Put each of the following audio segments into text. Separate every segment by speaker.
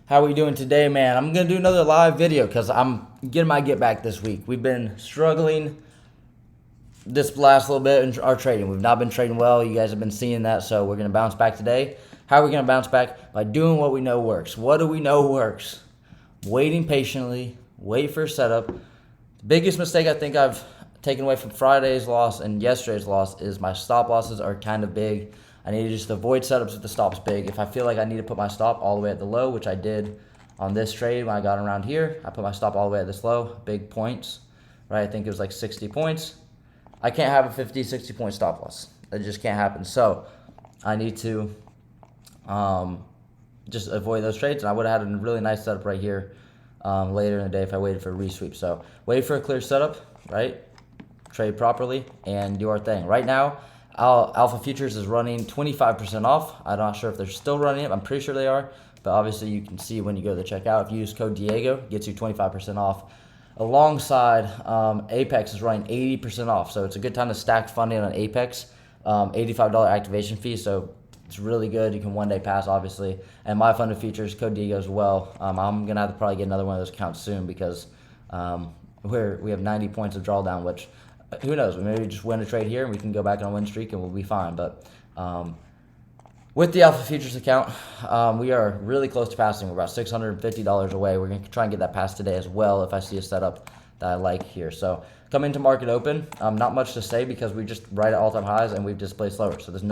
Speaker 1: How we doing today, man? I'm gonna do another live video because I'm getting my get back this week. We've been struggling this last little bit in our trading. We've not been trading well. You guys have been seeing that, so we're gonna bounce back today. How are we gonna bounce back? By doing what we know works. What do we know works? Waiting patiently, wait for a setup. The biggest mistake I think I've taken away from Friday's loss and yesterday's loss is my stop losses are kind of big. I need to just avoid setups with the stops big. If I feel like I need to put my stop all the way at the low, which I did on this trade when I got around here, I put my stop all the way at this low, big points, right? I think it was like 60 points. I can't have a 50, 60 point stop loss. It just can't happen. So I need to just avoid those trades. And I would have had a really nice setup right here later in the day if I waited for a resweep. So wait for a clear setup, right? Trade properly and do our thing. Right now, Alpha Futures is running 25% off. I'm not sure if they're still running it. I'm pretty sure they are. But obviously, you can see when you go to the checkout. If you use code Diego, it gets you 25% off. Alongside, Apex is running 80% off. So it's a good time to stack funding on Apex. $85 activation fee. So it's really good. You can one day pass, obviously. And my funded features, code Diego as well. I'm going to have to probably get another one of those accounts soon because we have 90 points of drawdown, which who knows? We maybe just win a trade here and we can go back on a win streak and we'll be fine. But with the Alpha Futures account, we are really close to passing. We're about $650 away. We're going to try and get that passed today as well if I see a setup that I like here. So coming to market open, not much to say because we just right at all-time highs and we've displayed slower. So there's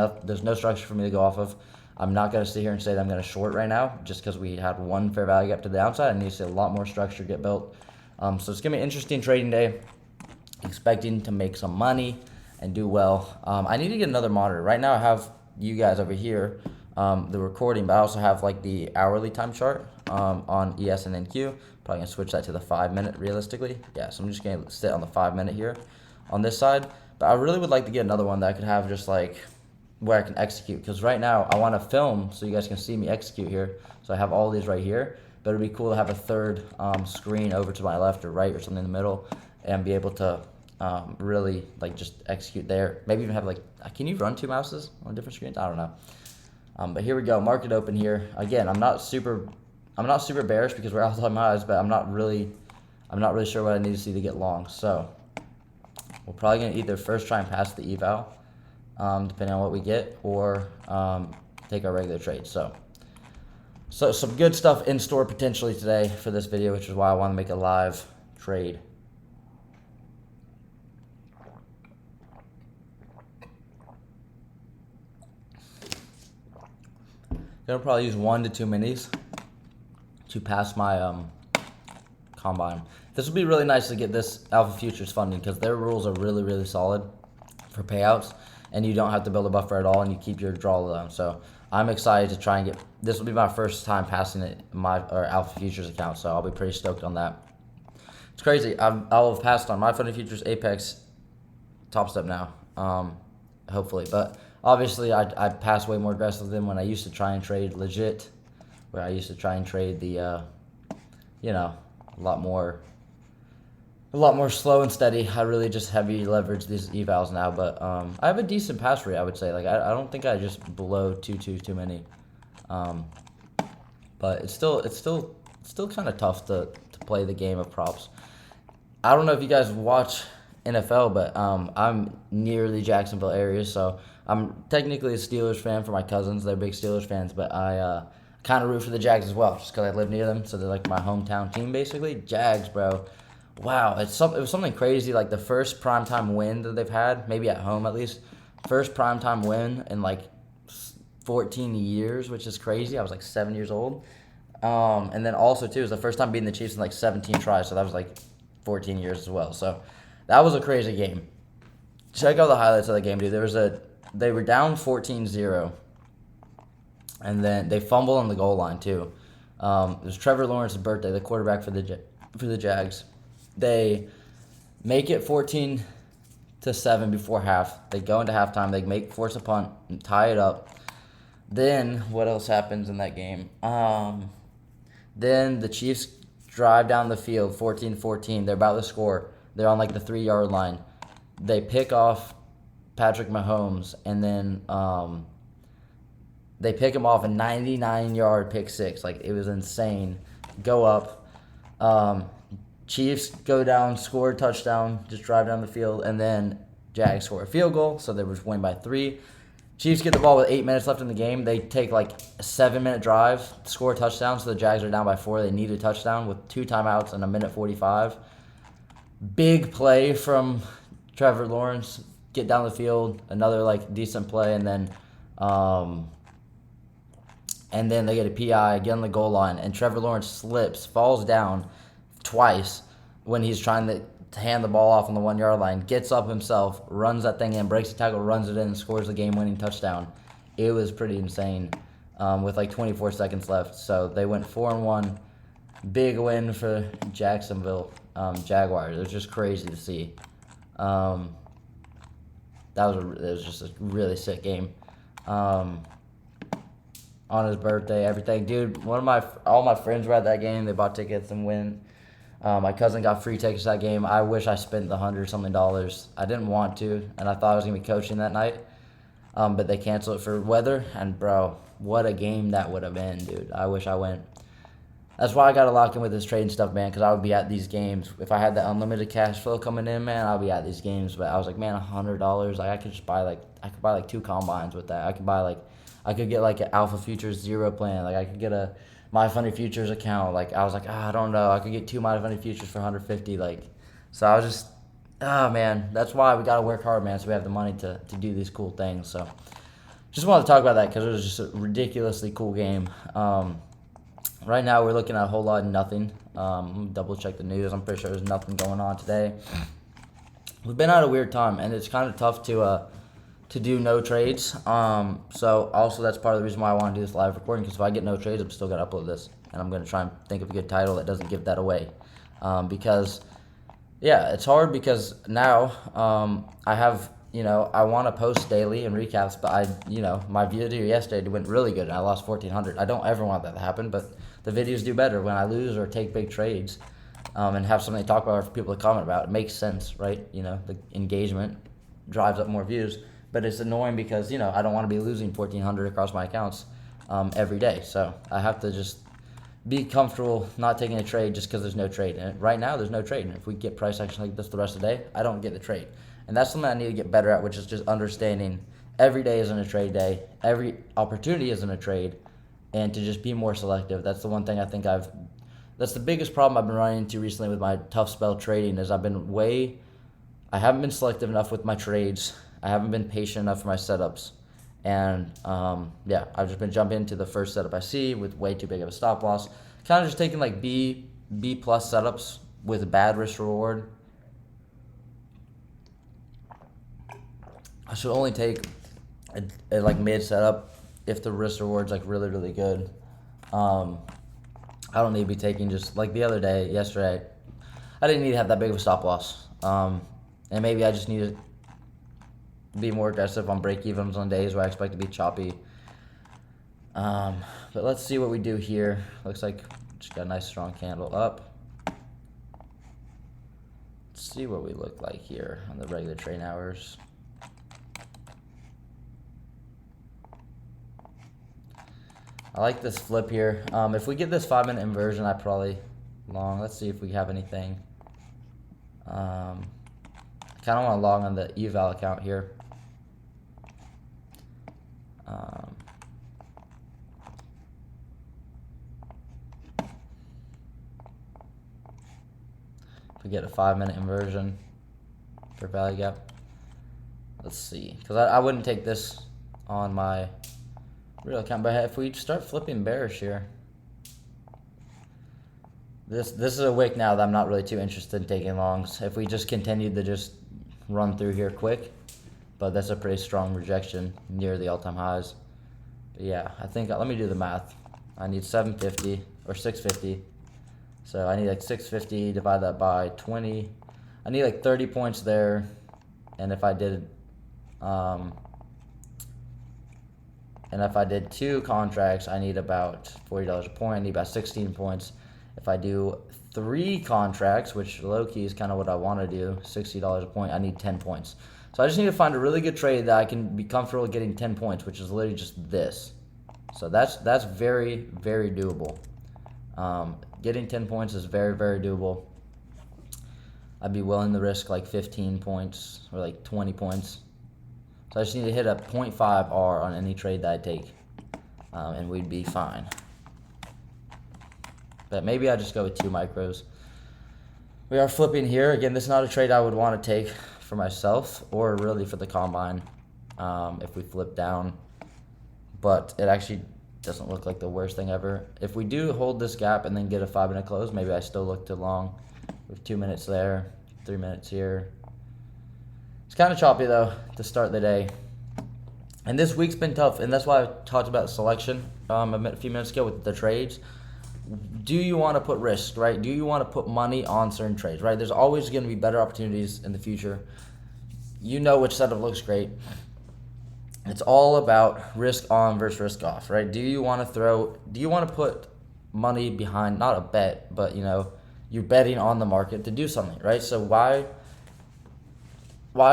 Speaker 1: no structure for me to go off of. I'm not going to sit here and say that I'm going to short right now just because we had one fair value up to the downside. I need to see a lot more structure get built. So it's going to be an interesting trading day. Expecting to make some money and do well. I need to get another monitor. Right now I have you guys over here, the recording, but I also have like the hourly time chart on ES and NQ. Probably gonna switch that to the 5 minute realistically. Yeah, so I'm just gonna sit on the 5 minute here on this side. But I really would like to get another one that I could have just like where I can execute. Because right now I want to film so you guys can see me execute here. So I have all these right here. But it'd be cool to have a third screen over to my left or right or something in the middle and be able to really like just execute there. Maybe even have like, can you run two mouses on different screens? I don't know. But here we go, market open here. Again, I'm not super bearish because we're all-time highs, but I'm not really sure what I need to see to get long. So we're probably gonna either first try and pass the eval, depending on what we get, or take our regular trade. So some good stuff in store potentially today for this video, which is why I want to make a live trade. Gonna probably use 1 to 2 minis to pass my combine. This would be really nice to get this Alpha Futures funding because their rules are really solid for payouts, and you don't have to build a buffer at all, and you keep your draw down. So I'm excited to try and get. This will be my first time passing it my Alpha Futures account, so I'll be pretty stoked on that. It's crazy. I'll have passed on my funded futures, Apex, Top Step now, hopefully, but. Obviously, I pass way more aggressive than when I used to try and trade legit, where I used to try and trade the, a lot more slow and steady. I really just heavy leverage these evals now, but I have a decent pass rate, I would say. Like I don't think I just blow too many, but it's still kind of tough to play the game of props. I don't know if you guys watch NFL, but I'm near the Jacksonville area, so I'm technically a Steelers fan for my cousins. They're big Steelers fans, but I kind of root for the Jags as well, just because I live near them, so they're like my hometown team, basically. Jags, bro. Wow, it was something crazy, like the first primetime win that they've had, maybe at home at least. First primetime win in like 14 years, which is crazy. I was like 7 years old. And then also, too, it was the first time beating the Chiefs in like 17 tries, so that was like 14 years as well. So that was a crazy game. Check out the highlights of the game, dude. They were down 14-0, and then they fumbled on the goal line too. It was Trevor Lawrence's birthday, the quarterback for the Jags. They make it 14-7 before half. They go into halftime. They force a punt and tie it up. Then what else happens in that game? Then the Chiefs drive down the field, 14-14. They're about to score. They're on like the 3-yard line. They pick off Patrick Mahomes, and then They pick him off a 99-yard pick six. Like, it was insane. Go up. Chiefs go down, score a touchdown, just drive down the field, and then Jags score a field goal, so they were win by 3. Chiefs get the ball with 8 minutes left in the game. They take like a 7-minute drive, score a touchdown, so the Jags are down by 4. They need a touchdown with 2 timeouts and a minute 45. Big play from Trevor Lawrence. Get down the field, another like decent play, and then they get a PI, get on the goal line, and Trevor Lawrence slips, falls down twice when he's trying to hand the ball off on the 1-yard line, gets up himself, runs that thing in, breaks the tackle, runs it in, and scores the game-winning touchdown. It was pretty insane with like 24 seconds left. So they went 4-1. Big win for Jacksonville Jaguars. It was just crazy to see. It was just a really sick game. On his birthday, everything, dude. All my friends were at that game. They bought tickets and went. My cousin got free tickets to that game. I wish I spent the $100-something. I didn't want to, and I thought I was gonna be coaching that night. But they canceled it for weather. And bro, what a game that would have been, dude. I wish I went. That's why I gotta lock in with this trading stuff, man. Because I would be at these games if I had that unlimited cash flow coming in, man. I'd be at these games. But I was like, man, $100. Like I could buy 2 combines with that. I could get like an Alpha Futures Zero plan. Like I could get a My Funny Futures account. Like I was like, I don't know. I could get 2 My Funny Futures for $150. Like, so I was just, man. That's why we gotta work hard, man. So we have the money to do these cool things. So just wanted to talk about that because it was just a ridiculously cool game. Right now we're looking at a whole lot of nothing. Let me double check the news. I'm pretty sure there's nothing going on today. We've been at a weird time, and it's kind of tough to do no trades. So also that's part of the reason why I want to do this live recording, because if I get no trades, I'm still going to upload this. And I'm going to try and think of a good title that doesn't give that away. Because, yeah, it's hard because now I have, I want to post daily and recaps, but my video yesterday went really good, and I lost 1,400. I don't ever want that to happen, but the videos do better when I lose or take big trades and have something to talk about or for people to comment about. It makes sense, right? The engagement drives up more views. But it's annoying because, I don't want to be losing 1,400 across my accounts every day. So I have to just be comfortable not taking a trade just because there's no trade. And right now, there's no trade. And if we get price action like this the rest of the day, I don't get the trade. And that's something I need to get better at, which is just understanding every day isn't a trade day. Every opportunity isn't a trade. And to just be more selective. That's the one thing I think that's the biggest problem I've been running into recently with my tough spell trading is I haven't been selective enough with my trades. I haven't been patient enough for my setups. And, I've just been jumping into the first setup I see with way too big of a stop loss. Kind of just taking like B plus setups with a bad risk reward. I should only take a like mid setup if the risk reward's like really, really good. I don't need to be taking just like the other day, yesterday, I didn't need to have that big of a stop loss. And maybe I just need to be more aggressive on break-evens on days where I expect to be choppy. But let's see what we do here. Looks like just got a nice strong candle up. Let's see what we look like here on the regular trading hours. I like this flip here. If we get this 5-minute inversion, I probably long. Let's see if we have anything. I kind of want to long on the eval account here. If we get a 5-minute inversion for value gap, let's see. Because I wouldn't take this on my real account, but if we start flipping bearish here, this is a wick now that I'm not really too interested in taking longs. If we just continue to just run through here quick, but that's a pretty strong rejection near the all-time highs. But yeah, I think, let me do the math. I need 750 or 650. So I need like 650, divide that by 20. I need like 30 points there. And if I did, 2 contracts, I need about $40 a point. I need about 16 points. If I do 3 contracts, which low-key is kind of what I want to do, $60 a point, I need 10 points. So I just need to find a really good trade that I can be comfortable getting 10 points, which is literally just this. So that's very, very doable. Getting 10 points is very, very doable. I'd be willing to risk like 15 points or like 20 points. So I just need to hit a 0.5 R on any trade that I take, and we'd be fine. But maybe I just go with 2 micros. We are flipping here. Again, this is not a trade I would want to take for myself or really for the combine if we flip down. But it actually doesn't look like the worst thing ever. If we do hold this gap and then get a 5-minute close, maybe I still look too long. With 2 minutes there, 3 minutes here. It's kind of choppy though to start the day. And this week's been tough, and that's why I talked about selection a few minutes ago with the trades. Do you want to put risk, right? Do you want to put money on certain trades, right? There's always going to be better opportunities in the future. You know which setup looks great. It's all about risk on versus risk off, right? Do you want to put money behind, not a bet, but you're betting on the market to do something, right? So why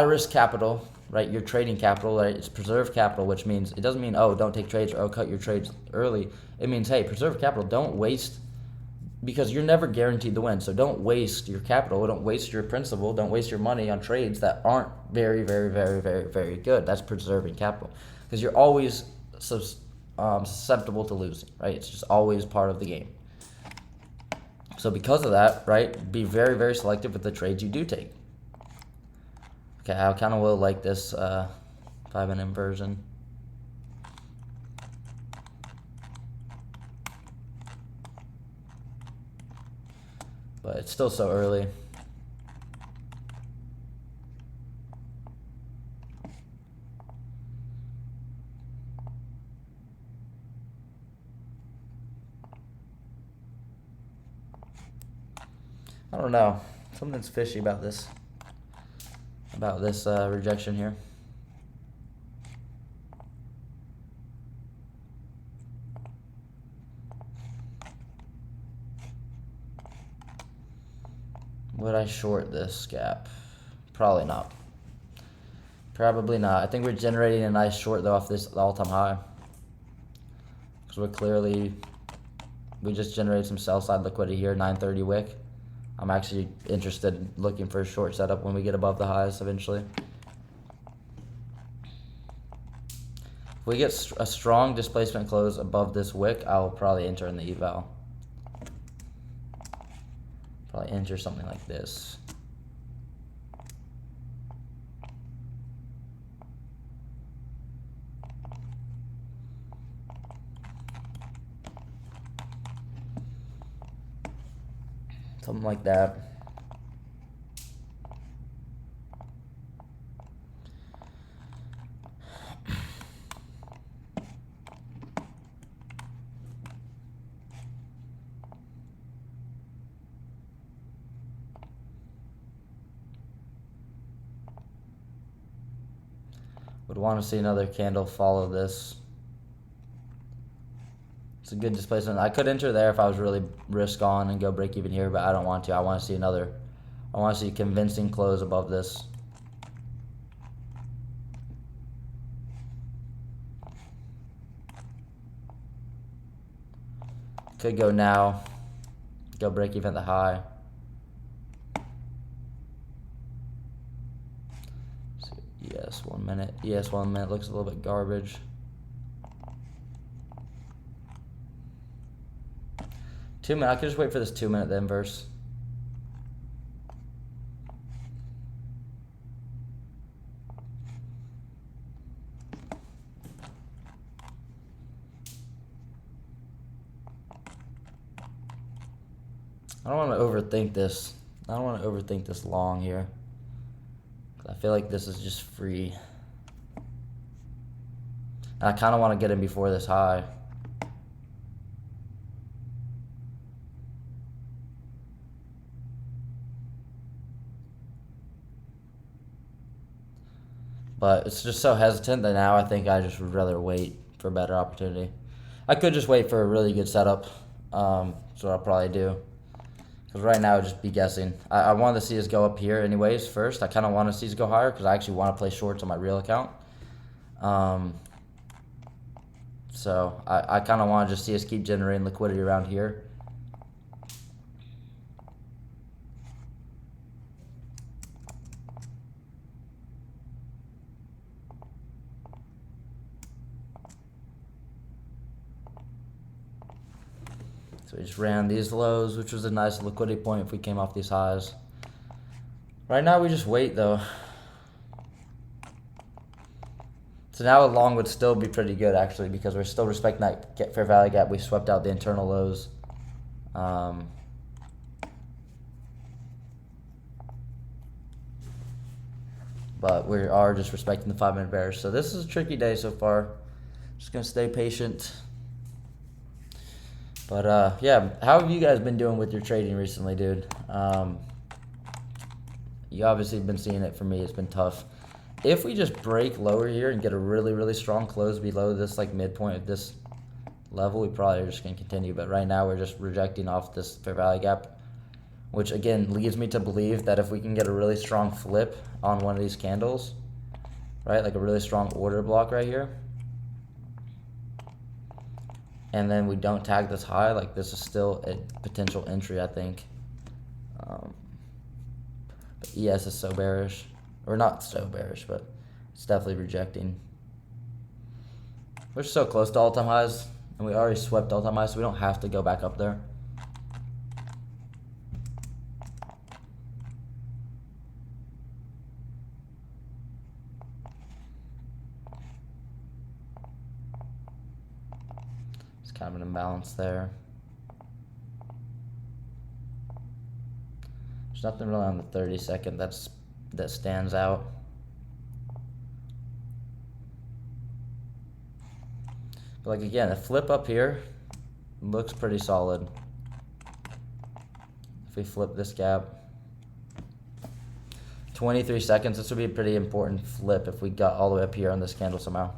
Speaker 1: risk capital, right? You're trading capital, right? It's preserve capital, which means it doesn't mean, oh, don't take trades or cut your trades early. It means, hey, preserve capital. Don't waste, because you're never guaranteed to win. So don't waste your capital. Don't waste your principal. Don't waste your money on trades that aren't very, very, very, very, very good. That's preserving capital, because you're always susceptible to losing, right? It's just always part of the game. So because of that, right, be very, very selective with the trades you do take. Okay, I kind of will like this 5-minute inversion. But it's still so early. I don't know. Something's fishy about this. Rejection here. Would I short this gap? Probably not. Probably not. I think we're generating a nice short though off this all-time high. Because we just generated some sell-side liquidity here, 930 wick. I'm actually interested in looking for a short setup when we get above the highs eventually. If we get a strong displacement close above this wick, I'll probably enter in the eval. Probably enter something like this. Something like that. Would want to see another candle follow this. It's a good displacement. I could enter there if I was really risk on and go break even here, but I don't want to. I want to see a convincing close above this. Could go now. Go break even at the high. Yes, 1 minute. Yes, 1 minute looks a little bit garbage. 2 minutes. I could just wait for this 2 minute inverse. I don't want to overthink this. I don't want to overthink this long here. I feel like this is just free. And I kind of want to get in before this high. But it's just so hesitant that now I think I just would rather wait for a better opportunity. I could just wait for a really good setup. That's what I'll probably do. Because right now, I'd just be guessing. I want to see us go up here anyways first. I kind of want to see us go higher because I actually want to play shorts on my real account. So I kind of want to just see us keep generating liquidity around here. So we just ran these lows, which was a nice liquidity point if we came off these highs. Right now we just wait though. So now a long would still be pretty good actually, because we're still respecting that fair value gap. We swept out the internal lows. But we are just respecting the 5-minute bearish. So this is a tricky day so far. Just gonna stay patient. But yeah, how have you guys been doing with your trading recently, dude? You obviously have been seeing it. For me, it's been tough. If we just break lower here and get a really, really strong close below this like midpoint of this level, we probably are just gonna continue. But right now we're just rejecting off this fair value gap, which again leads me to believe that if we can get a really strong flip on one of these candles, right, like a really strong order block right here, and then we don't tag this high, like this is still a potential entry, I think. But ES is so bearish, or not so bearish, but it's definitely rejecting. We're so close to all-time highs, and we already swept all-time highs, so we don't have to go back up there. It's kind of an imbalance there. There's nothing really on the 30-second that stands out. But like again, a flip up here looks pretty solid. If we flip this gap, 23 seconds, this would be a pretty important flip if we got all the way up here on this candle somehow.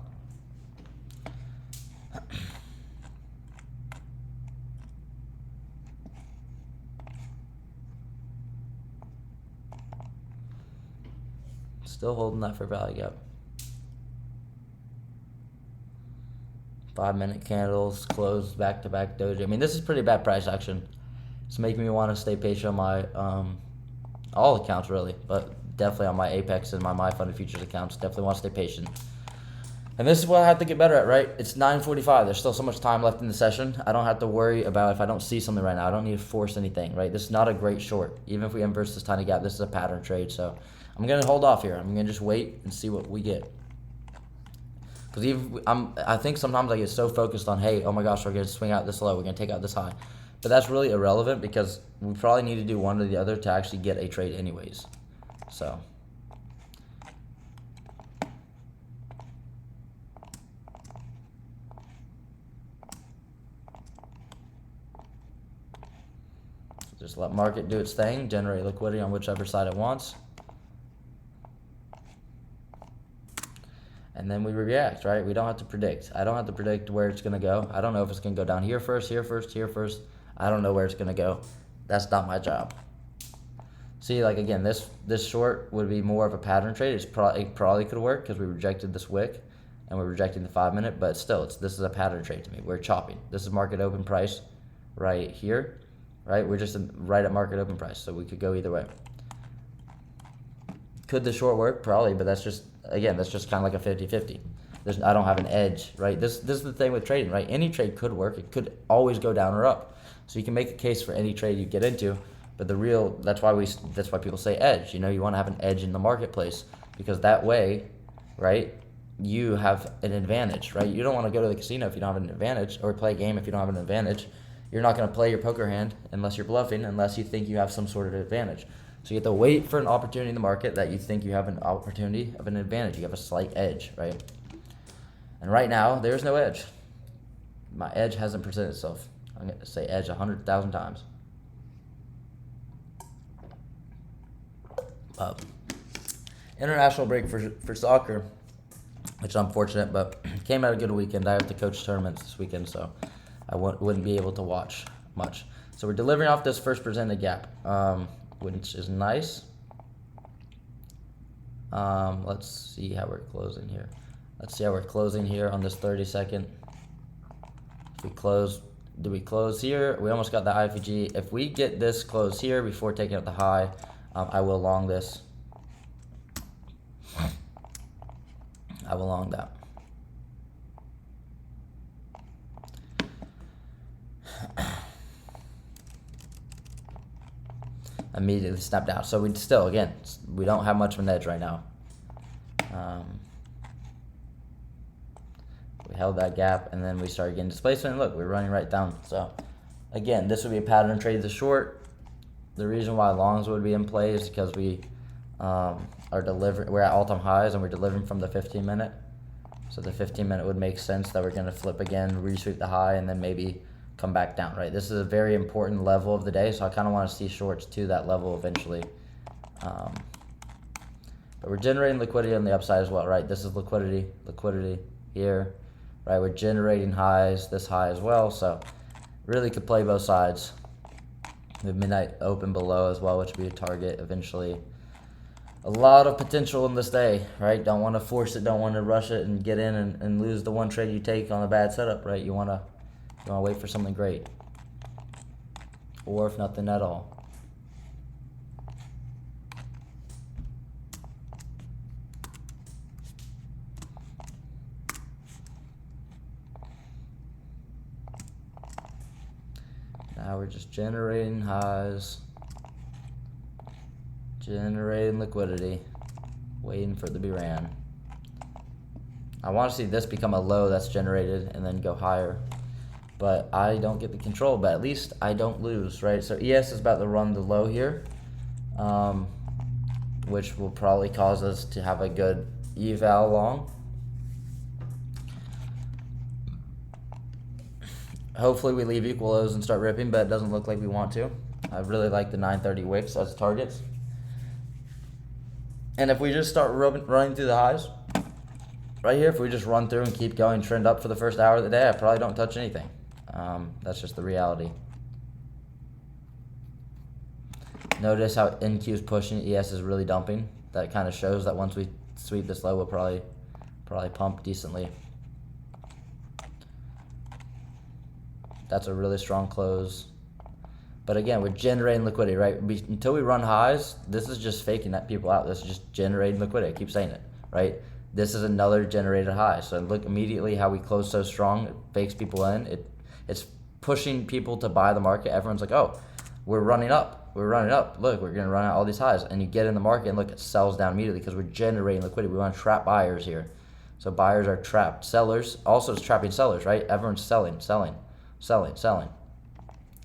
Speaker 1: Still holding that for value gap. 5-minute candles, closed back-to-back doji. I mean, this is pretty bad price action. It's making me want to stay patient on my all accounts really, but definitely on my Apex and my funded futures accounts. Definitely want to stay patient. And this is what I have to get better at, right? It's 9:45. There's still so much time left in the session. I don't have to worry about if I don't see something right now. I don't need to force anything, right? This is not a great short. Even if we inverse this tiny gap, this is a pattern trade. So I'm going to hold off here. I'm going to just wait and see what we get. Because I think sometimes I get so focused on, hey, oh my gosh, we're going to swing out this low. We're going to take out this high. But that's really irrelevant because we probably need to do one or the other to actually get a trade anyways. So just let market do its thing, generate liquidity on whichever side it wants. And then we react, right? We don't have to predict. I don't have to predict where it's going to go. I don't know if it's going to go down here first, here first, here first. I don't know where it's going to go. That's not my job. See, like again, this short would be more of a pattern trade. It probably could work because we rejected this wick and we're rejecting the 5-minute, but still, this is a pattern trade to me. We're chopping. This is market open price right here, right? We're just right at market open price, so we could go either way. Could the short work? Probably, but that's just, again, that's just kind of like a 50-50. I don't have an edge, right? This is the thing with trading, right? Any trade could work. It could always go down or up. So you can make a case for any trade you get into, but that's why people say edge. You know, you want to have an edge in the marketplace because that way, right, you have an advantage, right? You don't want to go to the casino if you don't have an advantage, or play a game if you don't have an advantage. You're not going to play your poker hand unless you're bluffing, unless you think you have some sort of advantage. So you have to wait for an opportunity in the market that you think you have an opportunity of an advantage. You have a slight edge, right? And right now, there's no edge. My edge hasn't presented itself. I'm going to say edge 100,000 times. International break for soccer, which is unfortunate, but came out a good weekend. I have to coach tournaments this weekend, so I wouldn't be able to watch much. So we're delivering off this first presented gap, which is nice. Let's see how we're closing here. Let's see how we're closing here on this 30-second. we close, do we close here? We almost got the IFG. If we get this close here before taking out the high, I will long this. I will long that. Immediately snap down. So we still, again, we don't have much of an edge right now. We held that gap, and then we started getting displacement. And look, we're running right down. So again, this would be a pattern trade to short. The reason why longs would be in play is because we are delivering. We're at all-time highs, and we're delivering from the 15-minute. So the 15-minute would make sense that we're going to flip again, resweep the high, and then maybe come back down, right? This is a very important level of the day, so I kind of want to see shorts to that level eventually. But we're generating liquidity on the upside as well, right? This is liquidity here, right? We're generating highs, this high as well, so really could play both sides. The midnight open below as well, which would be a target eventually. A lot of potential in this day, right? Don't want to force it, don't want to rush it and get in and lose the one trade you take on a bad setup, right? You want to wait for something great, or if nothing at all. Now we're just generating highs, generating liquidity, waiting for it to be ran. I want to see this become a low that's generated and then go higher, but I don't get the control, but at least I don't lose, right? So ES is about to run the low here, which will probably cause us to have a good eval long. Hopefully we leave equal lows and start ripping, but it doesn't look like we want to. I really like the 930 wicks as targets. And if we just start running through the highs, right here, if we just run through and keep going trend up for the first hour of the day, I probably don't touch anything. That's just the reality. Notice how NQ is pushing, ES is really dumping. That kind of shows that once we sweep this low, we'll probably pump decently. That's a really strong close. But again, we're generating liquidity, right? Until we run highs, this is just faking that people out. This is just generating liquidity. I keep saying it, right? This is another generated high. So look immediately how we close so strong. It fakes people in. It's pushing people to buy the market. Everyone's like, oh, we're running up. We're running up. Look, we're going to run out all these highs. And you get in the market and look, it sells down immediately because we're generating liquidity. We want to trap buyers here. So buyers are trapped. Sellers also is trapping sellers, right? Everyone's selling.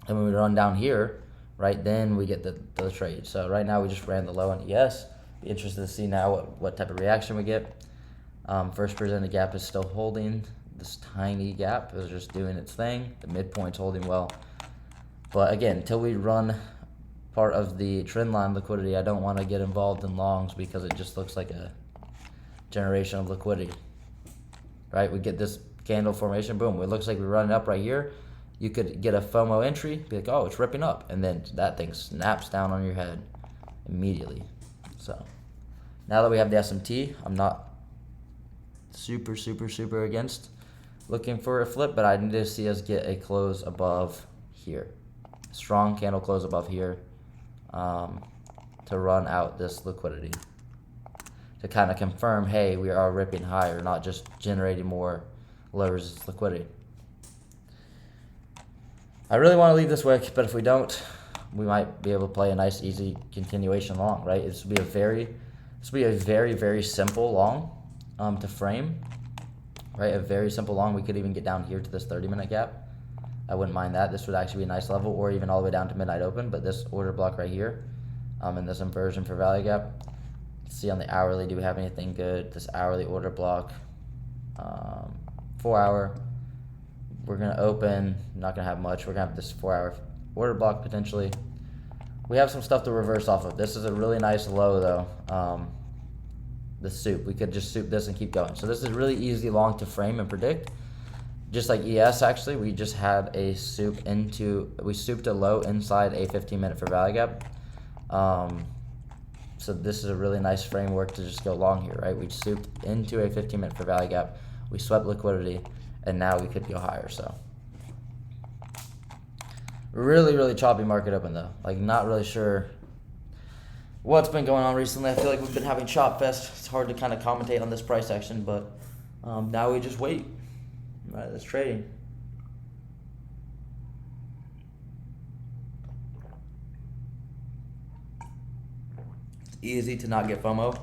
Speaker 1: And when we run down here, right, then we get the trade. So right now we just ran the low on ES. Be interested to see now what type of reaction we get. First presented gap is still holding. This tiny gap is just doing its thing. The midpoint's holding well. But again, until we run part of the trend line liquidity, I don't want to get involved in longs because it just looks like a generation of liquidity. Right? We get this candle formation, boom. It looks like we're running up right here. You could get a FOMO entry, be like, oh, it's ripping up. And then that thing snaps down on your head immediately. So now that we have the SMT, I'm not super against looking for a flip, but I need to see us get a close above here. Strong candle close above here to run out this liquidity. To kind of confirm, hey, we are ripping higher, not just generating more low resistance liquidity. I really want to leave this wick, but if we don't, we might be able to play a nice, easy continuation long, right? This will be a very simple long to frame, right? A very simple long. We could even get down here to this 30-minute gap. I wouldn't mind that. This would actually be a nice level, or even all the way down to midnight open. But this order block right here, and this inversion for value gap. Let's see on the hourly, do we have anything good? This hourly order block, 4 hour. We're going to open, not going to have much. We're going to have this 4 hour order block potentially. We have some stuff to reverse off of. This is a really nice low though. The soup, we could just soup this and keep going. So this is really easy long to frame and predict. Just like ES actually, we just had a soup we souped a low inside a 15-minute for value gap. So this is a really nice framework to just go long here, right? We souped into a 15-minute for value gap. We swept liquidity. And now we could go higher. So Really, really choppy market open though. Like, not really sure what's been going on recently. I feel like we've been having chop fest. It's hard to kind of commentate on this price action, but now we just wait. All right, that's trading. It's easy to not get FOMO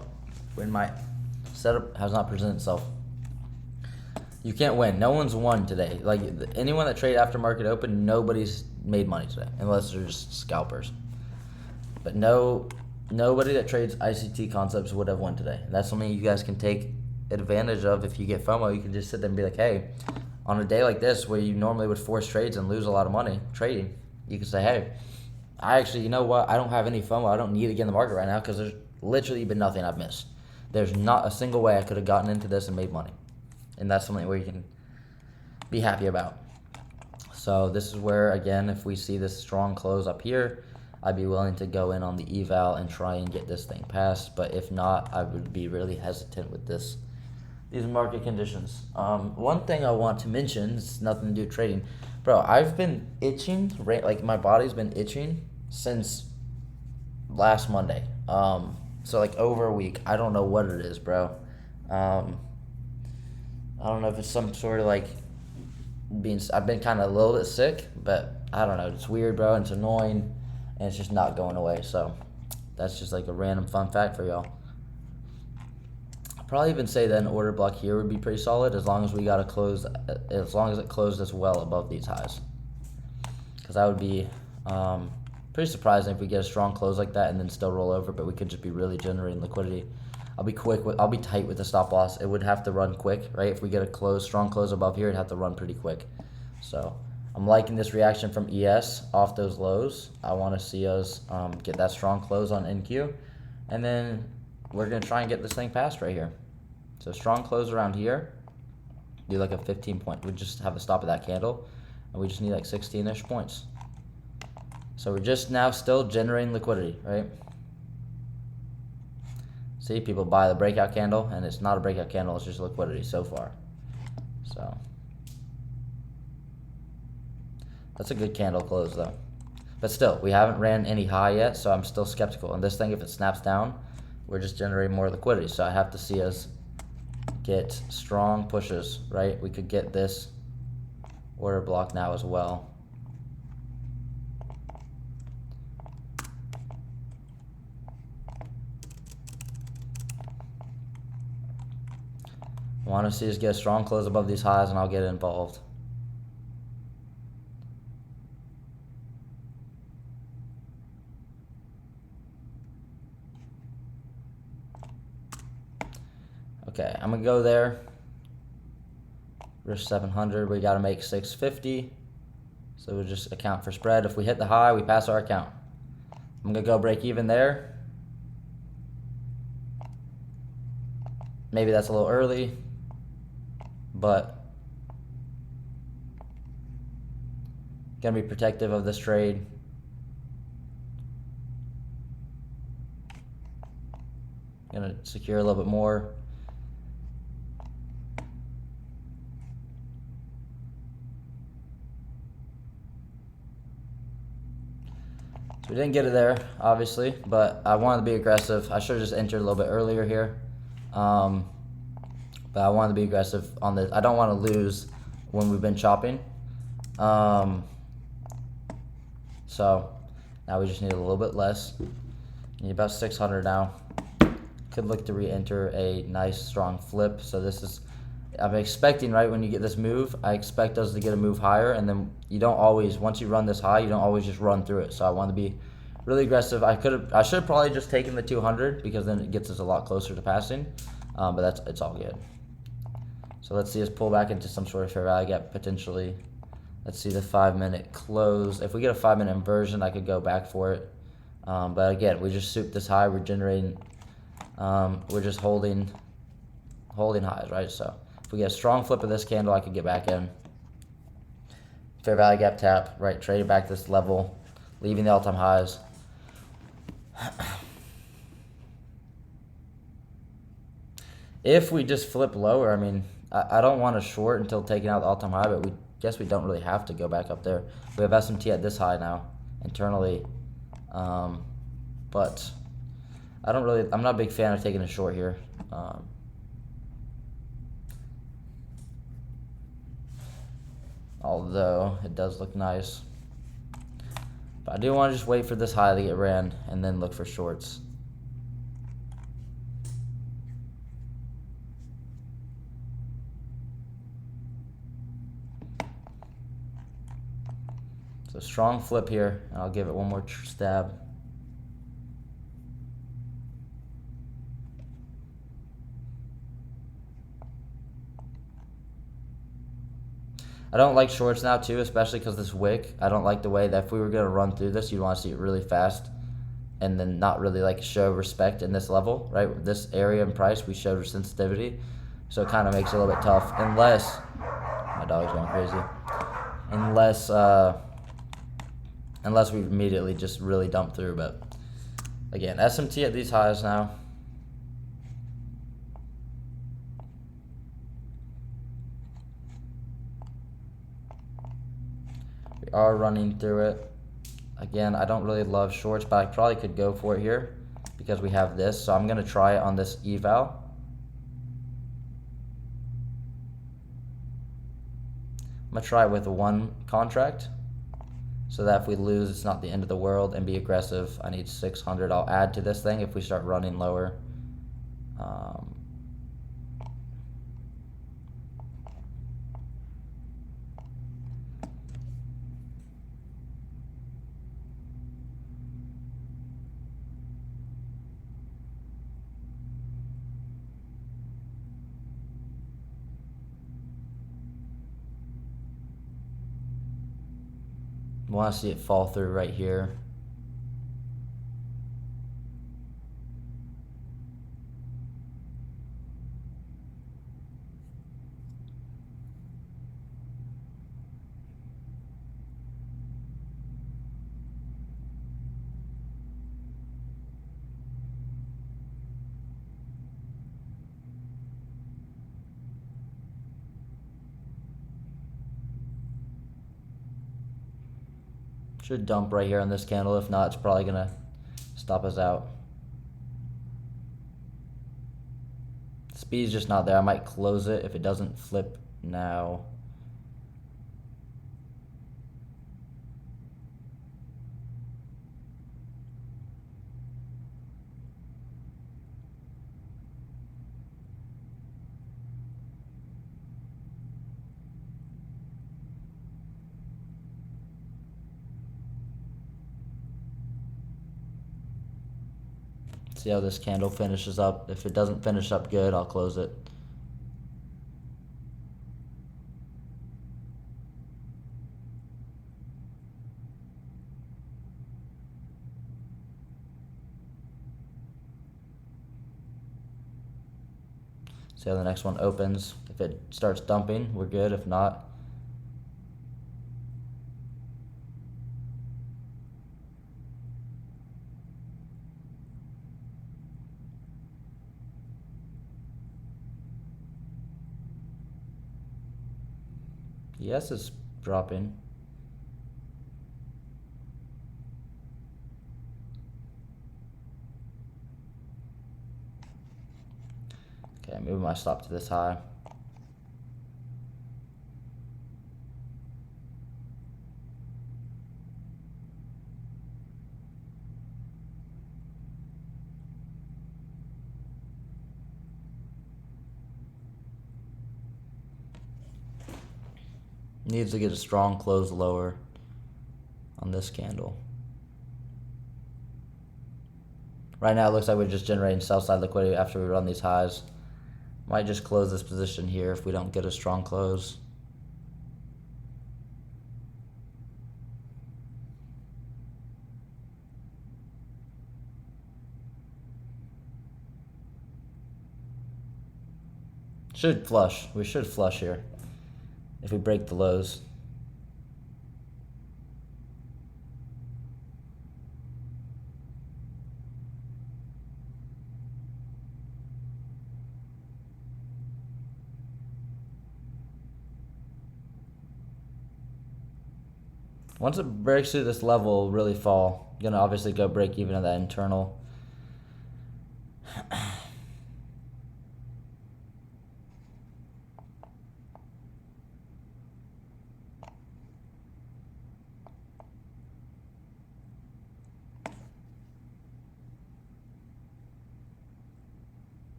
Speaker 1: when my setup has not presented itself. You can't win. No one's won today. Like, anyone that trade after market open, nobody's made money today, unless they're just scalpers. But nobody that trades ICT concepts would have won today. That's something you guys can take advantage of. If you get FOMO, you can just sit there and be like, hey, on a day like this where you normally would force trades and lose a lot of money trading, you can say, hey, I actually, you know what, I don't have any FOMO. I don't need to get in the market right now because there's literally been nothing I've missed. There's not a single way I could have gotten into this and made money. And that's something where you can be happy about. So this is where, again, if we see this strong close up here, I'd be willing to go in on the eval and try and get this thing passed. But if not, I would be really hesitant with these market conditions. One thing I want to mention, it's nothing to do with trading. Bro, I've been itching, like my body's been itching since last Monday. So like over a week. I don't know what it is, bro. I don't know if it's some sort of like I've been kind of a little bit sick, but I don't know. It's weird, bro. And it's annoying, and it's just not going away. So that's just like a random fun fact for y'all. I'd probably even say that an order block here would be pretty solid as long as we got to close, as long as it closed as well above these highs. Because that would be pretty surprising if we get a strong close like that and then still roll over, but we could just be really generating liquidity. I'll be tight with the stop loss. It would have to run quick, right? If we get a strong close above here, it'd have to run pretty quick. So I'm liking this reaction from ES off those lows. I want to see us get that strong close on NQ, and then we're gonna try and get this thing passed right here. So strong close around here. Do like a 15 point. We just have the stop of that candle, and we just need like 16-ish points. So we're just now still generating liquidity, right? See, people buy the breakout candle, and it's not a breakout candle, it's just liquidity so far. So that's a good candle close though. But still, we haven't ran any high yet, so I'm still skeptical. And this thing, if it snaps down, we're just generating more liquidity. So I have to see us get strong pushes, right? We could get this order block now as well. I want to see us get a strong close above these highs, and I'll get involved. Okay, I'm going to go there. Risk 700. We got to make 650. So we'll just account for spread. If we hit the high, we pass our account. I'm going to go break even there. Maybe that's a little early, but going to be protective of this trade. Going to secure a little bit more. So we didn't get it there, obviously, but I wanted to be aggressive. I should have just entered a little bit earlier here. But I wanted to be aggressive on this. I don't want to lose when we've been chopping. So now we just need a little bit less. Need about 600 now. Could look to re-enter a nice strong flip. So this is, I'm expecting, right, when you get this move, I expect us to get a move higher, and then you don't always, once you run this high, you don't always just run through it. So I want to be really aggressive. I should have probably just taken the 200 because then it gets us a lot closer to passing. But it's all good. So let's see us pull back into some sort of fair value gap potentially. Let's see the 5-minute close. If we get a 5-minute inversion, I could go back for it. But again, we just souped this high. We're generating. We're just holding highs, right? So if we get a strong flip of this candle, I could get back in. Fair value gap tap, right? Trade it back to this level, leaving the all-time highs. If we just flip lower, I mean, I don't want to short until taking out the all-time high, but guess we don't really have to go back up there. We have SMT at this high now, internally. But I'm not a big fan of taking a short here. Although it does look nice. But I do want to just wait for this high to get ran and then look for shorts. So strong flip here, and I'll give it one more stab. I don't like shorts now too, especially because this wick. I don't like the way that if we were going to run through this, you'd want to see it really fast and then not really like show respect in this level, right? This area and price, we showed sensitivity. So it kind of makes it a little bit tough unless, my dog's going crazy, unless we immediately just really dump through. But again, SMT at these highs now. We are running through it. Again, I don't really love shorts, but I probably could go for it here because we have this. So I'm going to try it on this eval. I'm going to try it with one contract so that if we lose, it's not the end of the world, and be aggressive. I need 600. I'll add to this thing if we start running lower. Want to see it fall through right here. Should dump right here on this candle. If not, it's probably gonna stop us out. Speed's just not there. I might close it if it doesn't flip now. See how this candle finishes up. If it doesn't finish up good, I'll close it. See how the next one opens. If it starts dumping, we're good. If not, yes, it's dropping. Okay, moving my stop to this high. Needs to get a strong close lower on this candle. Right now it looks like we're just generating sell side liquidity after we run these highs. Might just close this position here if we don't get a strong close. Should flush. We should flush here if we break the lows. Once it breaks through this level, it'll really fall. Gonna obviously go break even at that internal.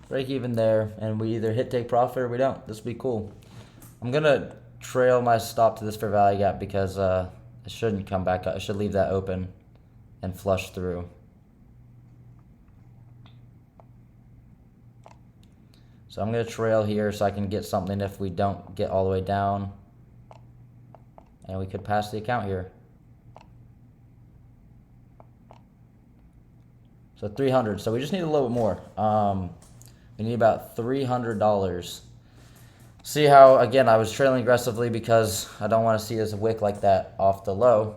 Speaker 1: Break even there, and we either hit take profit or we don't. This would be cool. I'm gonna trail my stop to this fair value gap because it shouldn't come back up. I should leave that open and flush through. So I'm gonna trail here so I can get something if we don't get all the way down, and we could pass the account here. So 300. So we just need a little bit more. We need about $300. See how, again, I was trailing aggressively because I don't want to see this wick like that off the low.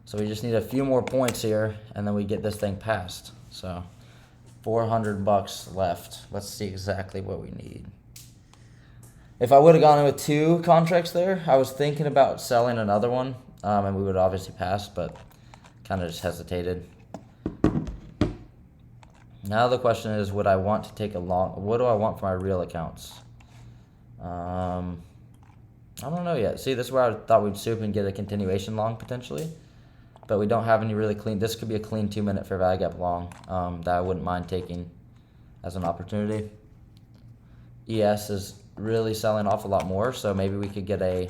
Speaker 1: So we just need a few more points here, and then we get this thing passed. So 400 bucks left. Let's see exactly what we need. If I would have gone in with 2 contracts there, I was thinking about selling another one, and we would obviously pass, but kind of just hesitated. Now the question is, would I want to take a long? What do I want for my real accounts? I don't know yet. See, this is where I thought we'd soup and get a continuation long potentially, but we don't have any really clean. This could be a clean 2-minute fair value gap long that I wouldn't mind taking as an opportunity. ES is really selling off a lot more, so maybe we could get a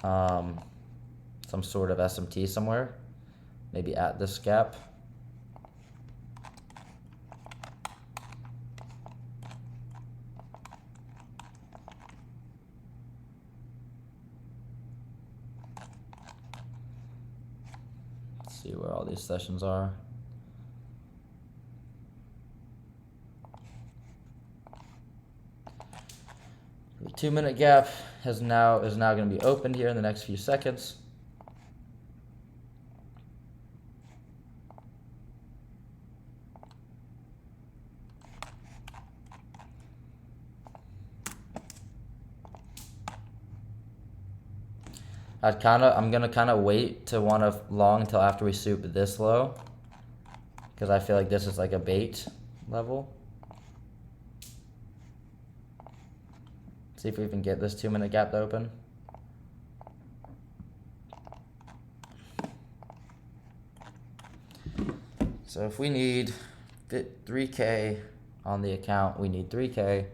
Speaker 1: some sort of SMT somewhere, maybe at this gap. See where all these sessions are. The 2-minute gap is now going to be opened here in the next few seconds. I'm gonna kind of wait to want to long until after we soup this low, because I feel like this is like a bait level. See if we can get this 2-minute gap to open. So if we need 3K on the account, we need 3K,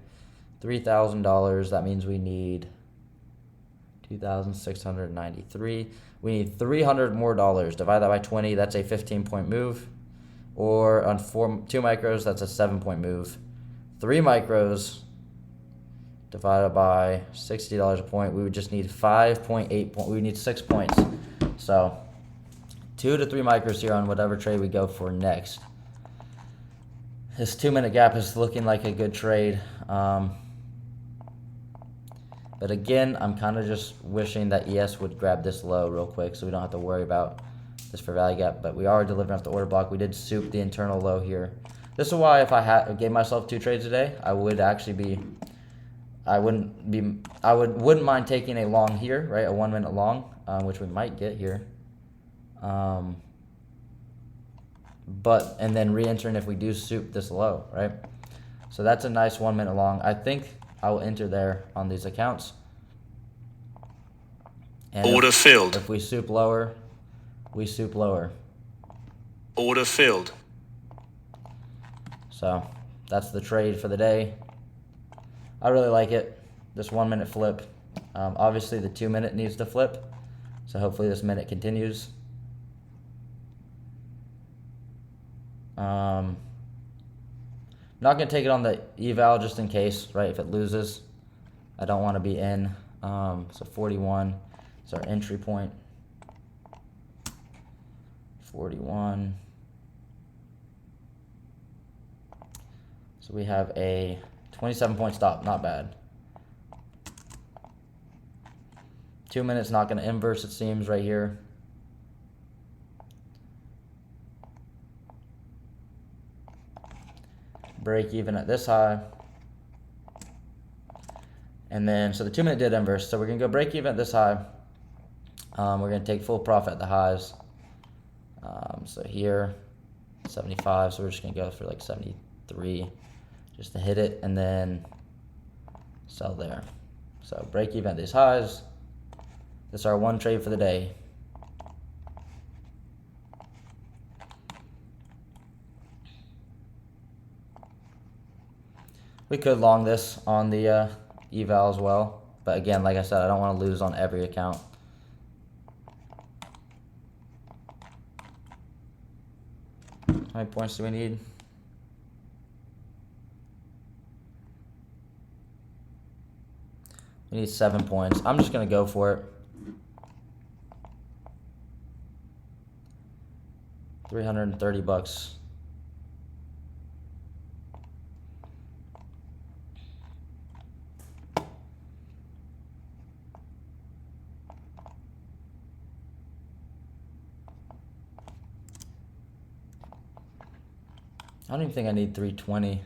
Speaker 1: $3,000. That means we need 2,693. We need $300 more. Divide that by 20. That's a 15-point move. Or on 2 micros, that's a 7-point move. 3 micros divided by $60 a point. We would just need 5.8 points. We would need 6 points. So 2 to 3 micros here on whatever trade we go for next. This 2-minute gap is looking like a good trade. But again, I'm kind of just wishing that ES would grab this low real quick so we don't have to worry about this fair value gap. But we are delivering off the order block. We did soup the internal low here. This is why if I gave myself 2 trades a day, I would actually be, I wouldn't mind taking a long here, right? A 1-minute long, which we might get here. And then re-entering if we do soup this low, right? So that's a nice 1-minute long. I think I will enter there on these accounts. And
Speaker 2: order filled.
Speaker 1: If we soup lower, we soup lower.
Speaker 2: Order filled.
Speaker 1: So that's the trade for the day. I really like it. This 1-minute flip. Obviously the 2-minute needs to flip. So hopefully this minute continues. Not going to take it on the eval just in case, right? If it loses, I don't want to be in. So 41 is our entry point. 41. So we have a 27-point stop. Not bad. 2 minutes, not going to inverse, it seems, right here. Break even at this high. And then, so the 2 minute did inverse. So we're going to go break even at this high. We're going to take full profit at the highs. So here, 75. So we're just going to go for like 73 just to hit it and then sell there. So break even at these highs. This is our one trade for the day. We could long this on the eval as well. But again, like I said, I don't want to lose on every account. How many points do we need? We need 7 points. I'm just going to go for it. 330 bucks. I don't even think I need 320.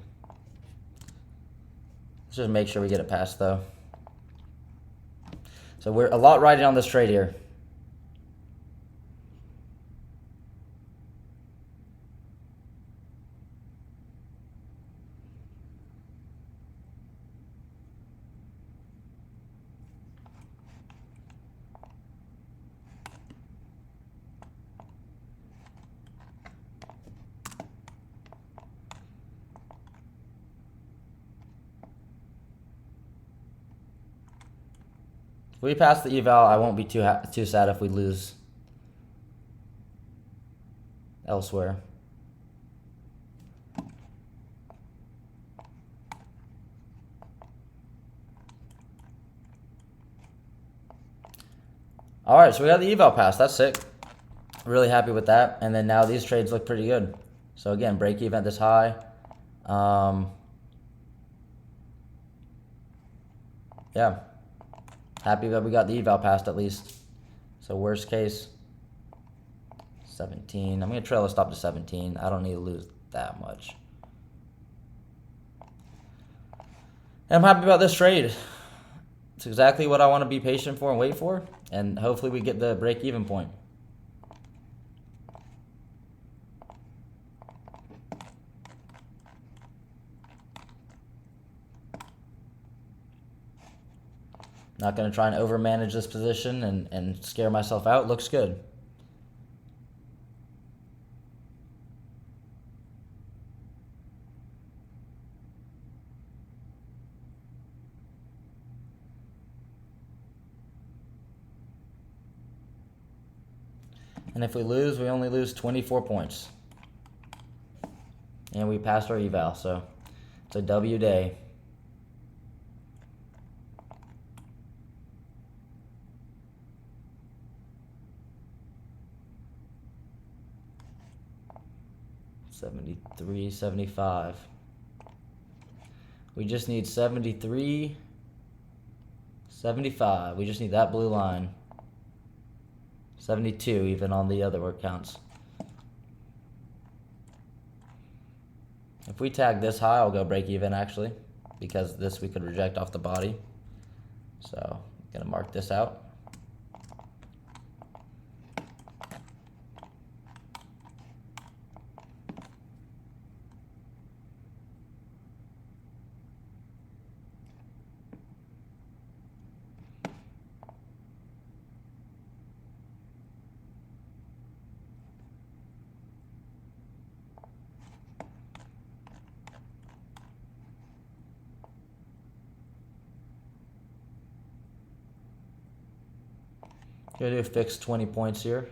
Speaker 1: Let's just make sure we get it past though. So we're a lot riding on this trade here. If we pass the eval, I won't be too sad if we lose elsewhere. All right, so we got the eval pass. That's sick. Really happy with that. And then now these trades look pretty good. So again, break even at this high. Yeah. Happy that we got the eval passed at least. So worst case, 17. I'm going to trail a stop to 17. I don't need to lose that much. And I'm happy about this trade. It's exactly what I want to be patient for and wait for. And hopefully we get the break-even point. Not going to try and overmanage this position and scare myself out. Looks good. And if we lose, we only lose 24 points. And we passed our eval, so it's a W day. $73, $75. We just need $73, $75. We just need that blue line. 72 even on the other work counts. If we tag this high, I'll go break even actually, because this we could reject off the body. So I'm gonna mark this out. Gonna do a fixed 20 points here.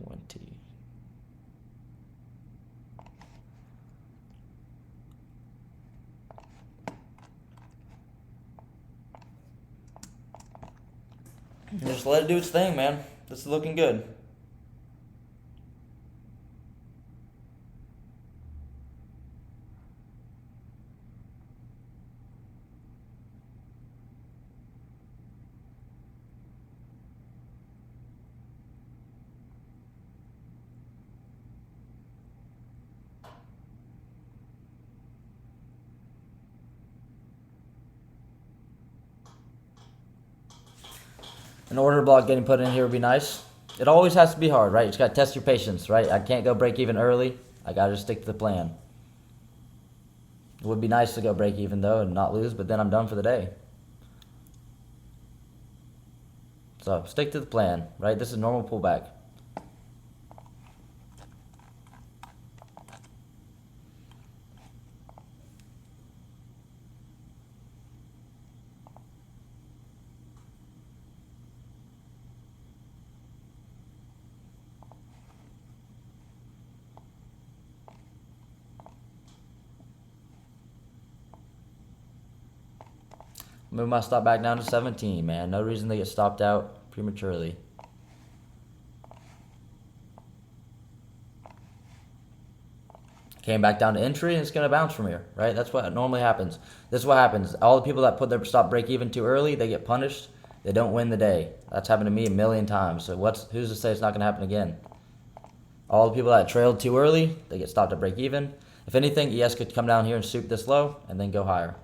Speaker 1: 20. Just let it do its thing, man. This is looking good. An order block getting put in here would be nice. It always has to be hard, right? You just got to test your patience, right? I can't go break even early. I got to just stick to the plan. It would be nice to go break even, though, and not lose, but then I'm done for the day. So stick to the plan, right? This is normal pullback. Move my stop back down to 17, man. No reason to get stopped out prematurely. Came back down to entry, and it's going to bounce from here, right? That's what normally happens. This is what happens. All the people that put their stop break even too early, they get punished. They don't win the day. That's happened to me a million times. So who's to say it's not going to happen again? All the people that trailed too early, they get stopped at break even. If anything, ES could come down here and soup this low and then go higher.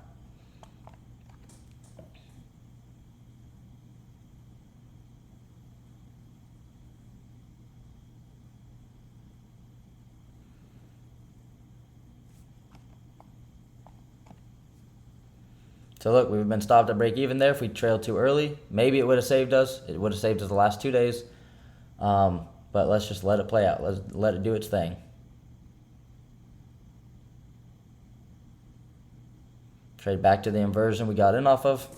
Speaker 1: So look, we've been stopped at break even there. If we trailed too early, maybe it would have saved us. It would have saved us the last 2 days. But let's just let it play out. Let's let it do its thing. Trade back to the inversion we got in off of.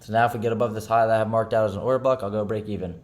Speaker 1: So now if we get above this high that I have marked out as an order block, I'll go break even.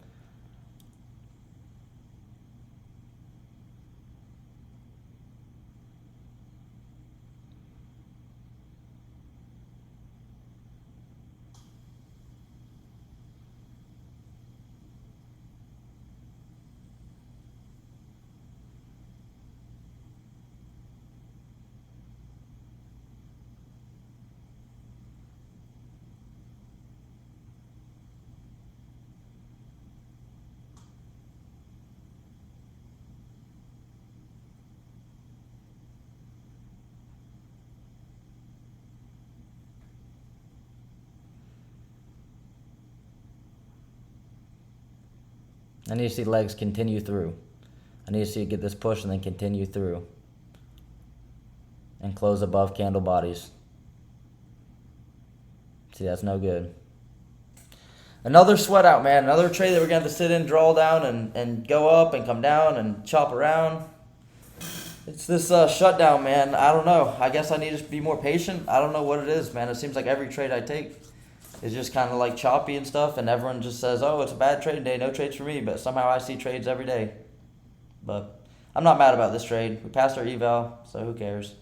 Speaker 1: I need to see legs continue through. I need to see it get this push and then continue through. And close above candle bodies. See, that's no good. Another sweat out, man. Another trade that we're going to have to sit in, draw down, and go up and come down and chop around. It's this shutdown, man. I don't know. I guess I need to be more patient. I don't know what it is, man. It seems like every trade I take is just kind of like choppy and stuff, and everyone just says, oh, it's a bad trade day, no trades for me, but somehow I see trades every day. But I'm not mad about this trade. We passed our eval, so who cares?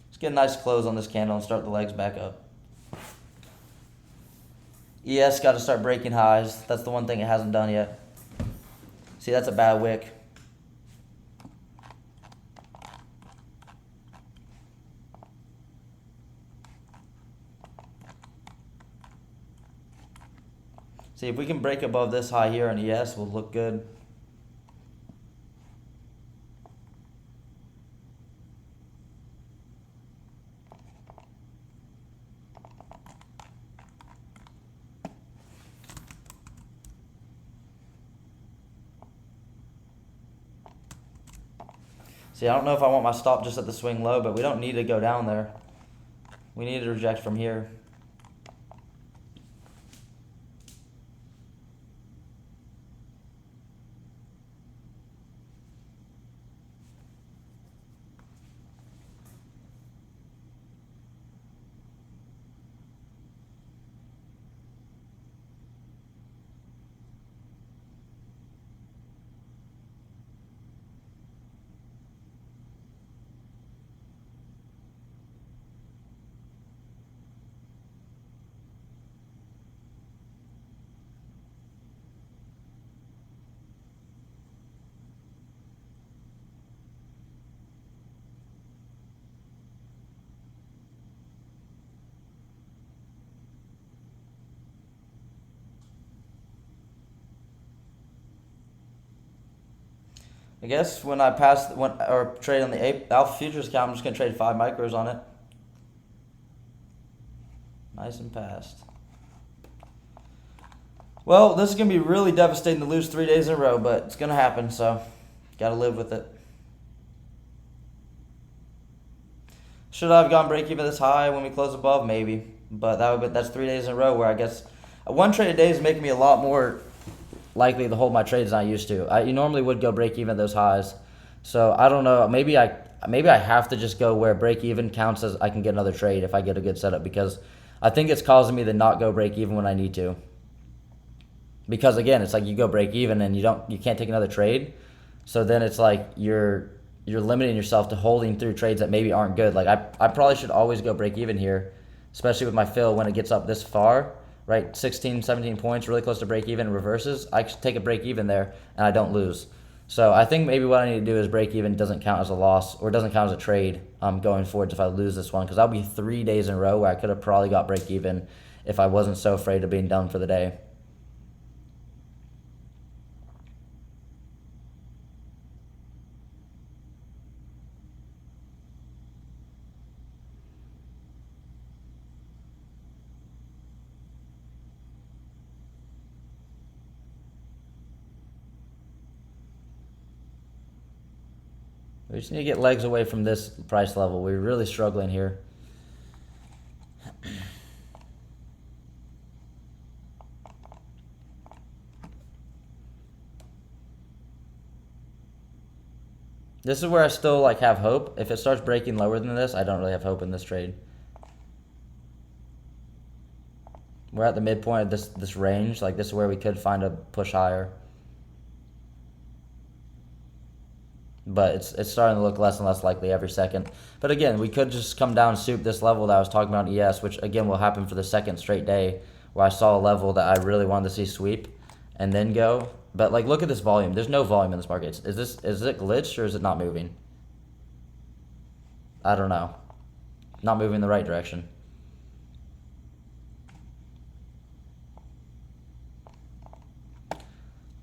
Speaker 1: Let's get a nice close on this candle and start the legs back up. ES got to start breaking highs. That's the one thing it hasn't done yet. See, that's a bad wick. See, if we can break above this high here on ES, we'll look good. See, I don't know if I want my stop just at the swing low, but we don't need to go down there. We need to reject from here. I guess when I pass or trade on the Alpha Futures account, I'm just gonna trade 5 micros on it. Nice and passed. Well, this is gonna be really devastating to lose 3 days in a row, but it's gonna happen, so gotta live with it. Should I have gone break even this high when we close above? Maybe, but that's 3 days in a row where I guess one trade a day is making me a lot more likely to hold my trades than I used to. You normally would go break even at those highs, so I don't know. Maybe I have to just go where break even counts as I can get another trade if I get a good setup, because I think it's causing me to not go break even when I need to. Because again, it's like you go break even and you can't take another trade, so then it's like you're limiting yourself to holding through trades that maybe aren't good. Like I probably should always go break even here, especially with my fill when it gets up this far, right? 16, 17 points, really close to break even, reverses. I should take a break even there and I don't lose. So I think maybe what I need to do is break even doesn't count as a loss, or doesn't count as a trade going forward if I lose this one, because that'll be 3 days in a row where I could have probably got break even if I wasn't so afraid of being done for the day. We just need to get legs away from this price level. We're really struggling here. This is where I still have hope. If it starts breaking lower than this, I don't really have hope in this trade. We're at the midpoint of this range. This is where we could find a push higher. But it's starting to look less and less likely every second. But again, we could just come down and soup this level that I was talking about in ES, which again will happen for the second straight day, where I saw a level that I really wanted to see sweep and then go. But look at this volume. There's no volume in this market. Is it glitched or is it not moving? I don't know. Not moving in the right direction.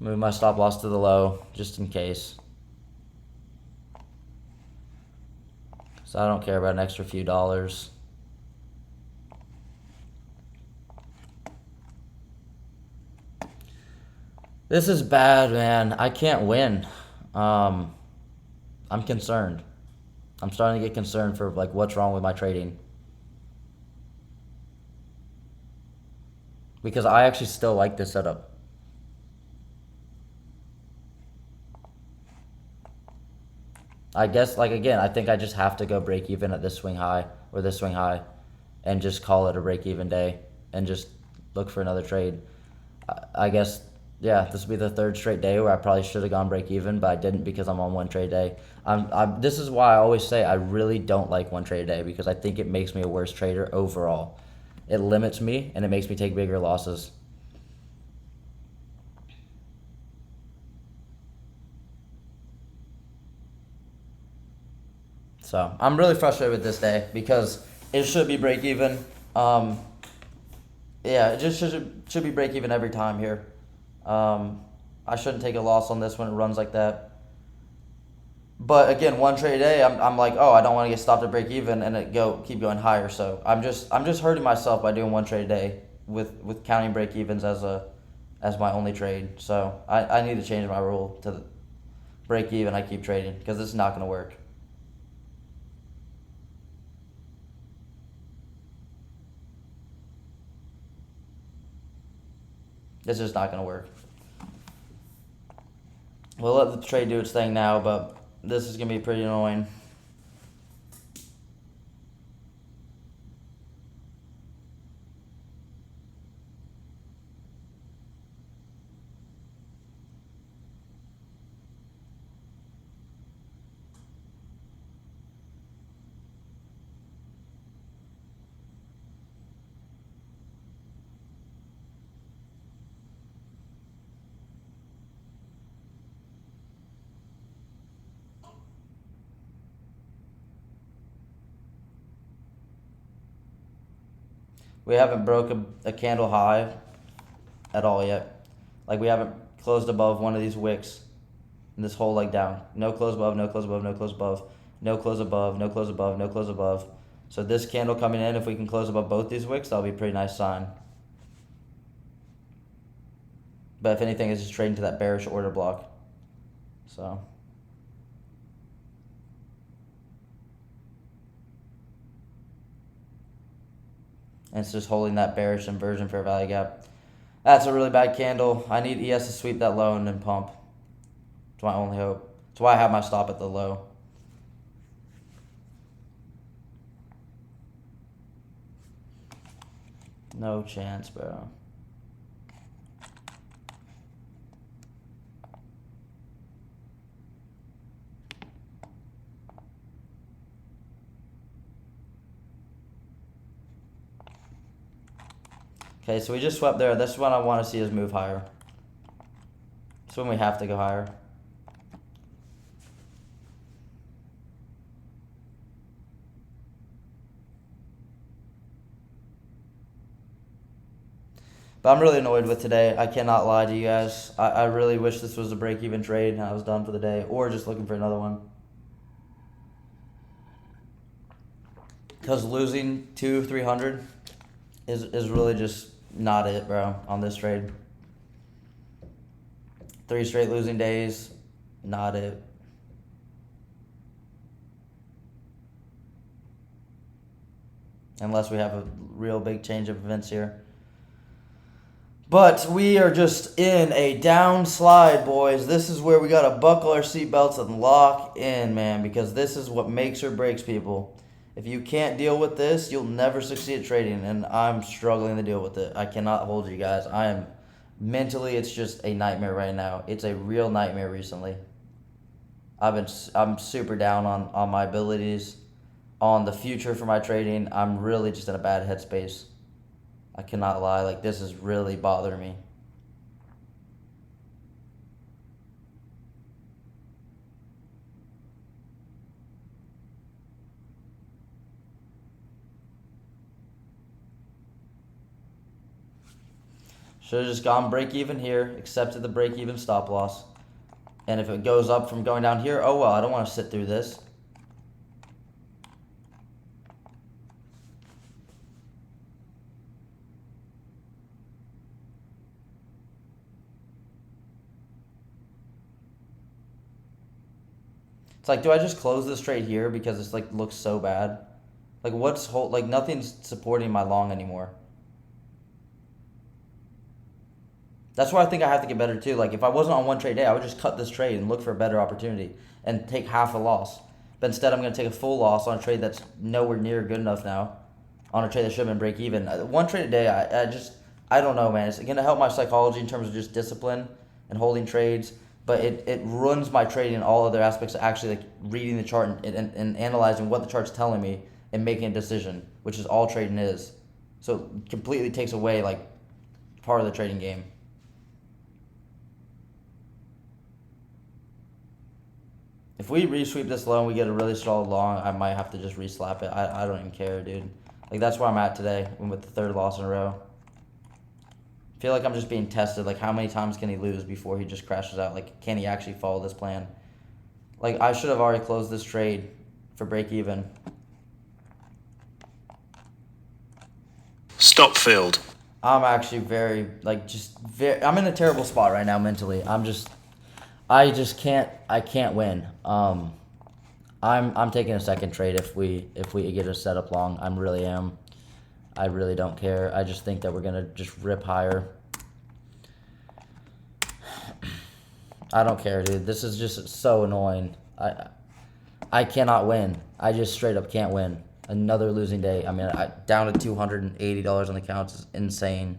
Speaker 1: Move my stop loss to the low just in case. So I don't care about an extra few dollars. This is bad, man. I can't win. I'm concerned. I'm starting to get concerned for what's wrong with my trading. Because I actually still like this setup. I guess, again, I think I just have to go break even at this swing high or this swing high and just call it a break even day and just look for another trade. I guess, yeah, this will be the third straight day where I probably should have gone break even, but I didn't because I'm on one trade day. This is why I always say I really don't like one trade a day, because I think it makes me a worse trader overall. It limits me and it makes me take bigger losses. So I'm really frustrated with this day because it should be break even. Yeah, it just should be break even every time here. I shouldn't take a loss on this when it runs like that. But again, one trade a day, I'm like, oh, I don't want to get stopped at break even and keep going higher. So I'm just hurting myself by doing one trade a day with counting break evens as my only trade. So I need to change my rule to break even. I keep trading because this is not going to work. It's just not gonna work. We'll let the trade do its thing now, but this is gonna be pretty annoying. We haven't broke a candle high at all yet. Like, we haven't closed above one of these wicks in this whole leg down. No close above, no close above, no close above, no close above, no close above, no close above. So this candle coming in, if we can close above both these wicks, that'll be a pretty nice sign. But if anything, it's just trading to that bearish order block. So. And it's just holding that bearish inversion fair value gap. That's a really bad candle. I need ES to sweep that low and then pump. It's my only hope. That's why I have my stop at the low. No chance, bro. Okay, so we just swept there. This is what I want to see us move higher. This is when we have to go higher. But I'm really annoyed with today. I cannot lie to you guys. I really wish this was a break-even trade and I was done for the day, or just looking for another one. Because losing 200-300 is really just not it, bro, on this trade. 3 straight losing days, not it. Unless we have a real big change of events here. But we are just in a down slide, boys. This is where we got to buckle our seatbelts and lock in, man, because this is what makes or breaks people. If you can't deal with this, you'll never succeed at trading, and I'm struggling to deal with it. I cannot hold you guys. I am mentally, it's just a nightmare right now. It's a real nightmare recently. I'm super down on my abilities, on the future for my trading. I'm really just in a bad headspace. I cannot lie. Like, this is really bothering me. Should have just gone break even here, accepted the break even stop loss. And if it goes up from going down here, oh well, I don't want to sit through this. It's like, do I just close this trade here because it's like looks so bad? Like, like nothing's supporting my long anymore. That's why I think I have to get better too. Like, if I wasn't on one trade day, I would just cut this trade and look for a better opportunity and take half a loss. But instead, I'm going to take a full loss on a trade that's nowhere near good enough now. On a trade that should have been break even. One trade a day, I don't know, man. It's going to help my psychology in terms of just discipline and holding trades. But it ruins my trading in all other aspects of actually like reading the chart and analyzing what the chart's telling me and making a decision, which is all trading is. So it completely takes away like part of the trading game. If we resweep this low and we get a really solid long, I might have to just reslap it. I don't even care, dude. Like, that's where I'm at today with the third loss in a row. I feel like I'm just being tested. Like, how many times can he lose before he just crashes out? Like, can he actually follow this plan? Like, I should have already closed this trade for break even.
Speaker 2: Stop filled.
Speaker 1: I'm actually I'm in a terrible spot right now mentally. I can't win. I'm taking a second trade if we get a setup long. I really don't care. I just think that we're gonna just rip higher. I don't care, dude. This is just so annoying. I cannot win. I just straight up can't win. Another losing day. I mean, down to $280 on the accounts is insane.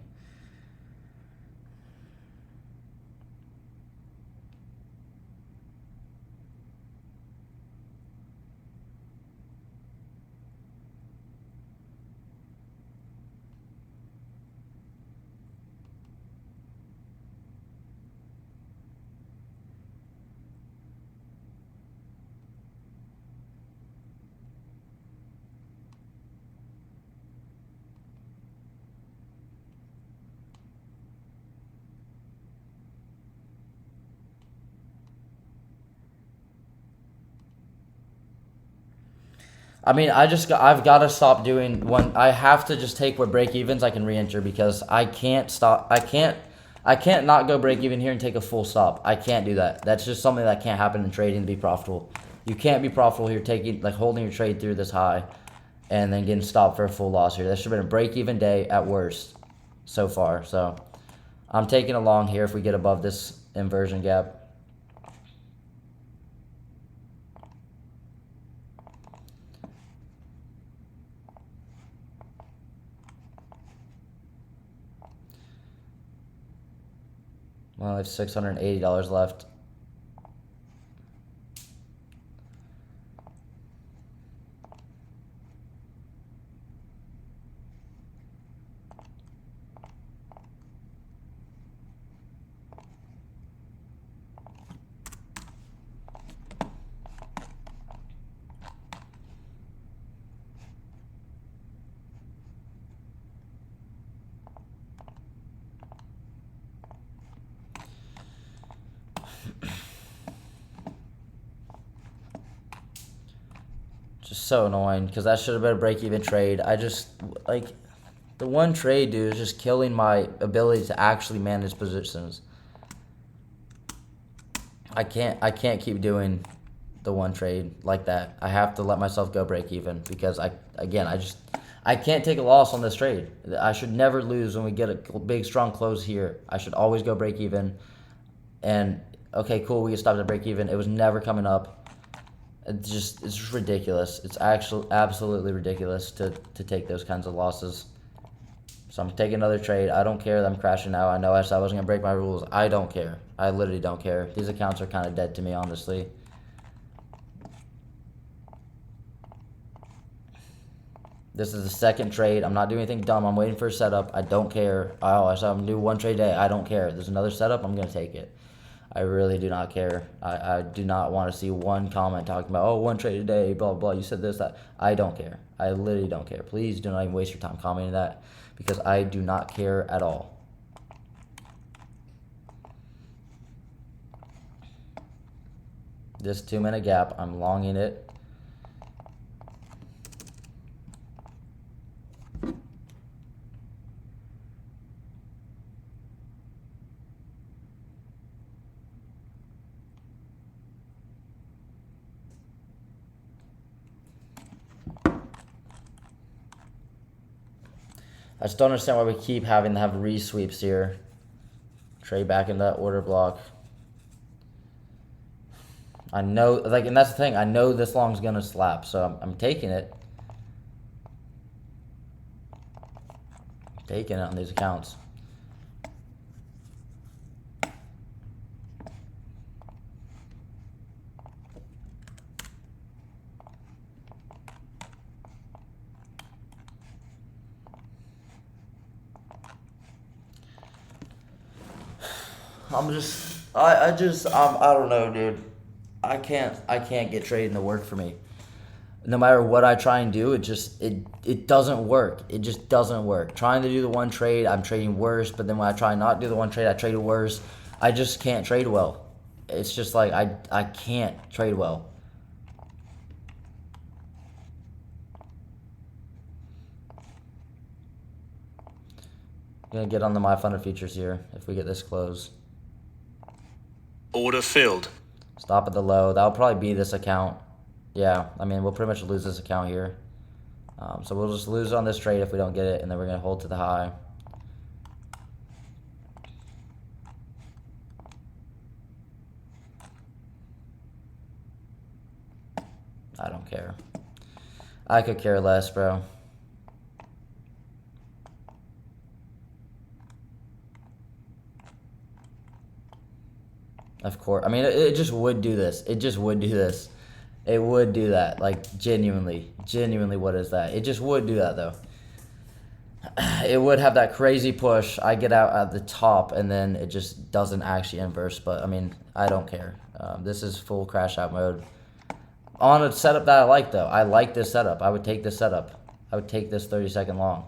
Speaker 1: I mean, I've got to stop doing one. I have to just take where break evens I can re-enter because I can't stop. I can't not go break even here and take a full stop. I can't do that. That's just something that can't happen in trading to be profitable. You can't be profitable here taking like holding your trade through this high and then getting stopped for a full loss here. That should have been a break even day at worst so far. So I'm taking a long here if we get above this inversion gap. Well, I have $680 left. Just so annoying because that should have been a break-even trade. I just like the one trade, dude, is just killing my ability to actually manage positions. I can't keep doing the one trade like that. I have to let myself go break-even because I can't take a loss on this trade. I should never lose when we get a big strong close here. I should always go break-even. And okay, cool, we get stopped at break-even. It was never coming up. It's just ridiculous. It's actually absolutely ridiculous to take those kinds of losses. So I'm taking another trade. I don't care that I'm crashing now. I know I said I wasn't going to break my rules. I don't care. I literally don't care. These accounts are kind of dead to me, honestly. This is the second trade. I'm not doing anything dumb. I'm waiting for a setup. I don't care. Oh, I said I'm going to do one trade a day. I don't care. There's another setup. I'm going to take it. I really do not care. I do not want to see one comment talking about, oh, one trade a day, blah, blah, blah. You said this, that. I don't care. I literally don't care. Please do not even waste your time commenting that because I do not care at all. This 2-minute gap, I'm longing it. I just don't understand why we keep having to have resweeps here. Trade back in that order block. I know, like, and that's the thing. I know this long's gonna slap, so I'm taking it. Taking it on these accounts. I don't know, dude. I can't get trading to work for me. No matter what I try and do, it doesn't work. It just doesn't work. Trying to do the one trade, I'm trading worse. But then when I try not to do the one trade, I trade worse. I just can't trade well. It's just like I can't trade well. I'm gonna get on the My Funder features here if we get this close.
Speaker 2: Order filled.
Speaker 1: Stop at the low. That'll probably be this account. Yeah, I mean, we'll pretty much lose this account here. So we'll just lose on this trade if we don't get it, and then we're going to hold to the high. I don't care. I could care less, bro. Of course. I mean, it just would do this. It just would do this. It would do that. Like, genuinely. Genuinely, what is that? It just would do that, though. It would have that crazy push. I get out at the top, and then it just doesn't actually inverse. But, I mean, I don't care. This is full crash out mode. On a setup that I like, though. I like this setup. I would take this setup. I would take this 30-second long.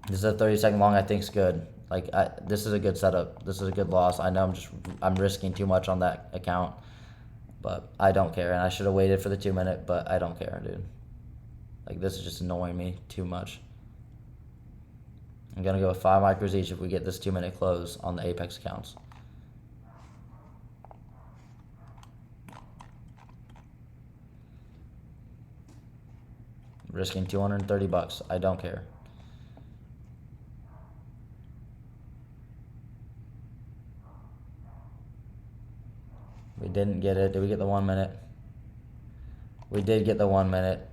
Speaker 1: This is a 30-second long I think is good. Like, this is a good setup. This is a good loss. I know I'm risking too much on that account. But I don't care. And I should have waited for the 2-minute, but I don't care, dude. Like, this is just annoying me too much. I'm going to go with 5 micros each if we get this 2-minute close on the Apex accounts. Risking $230. I don't care. We didn't get it. Did we get the 1 minute? We did get the 1 minute.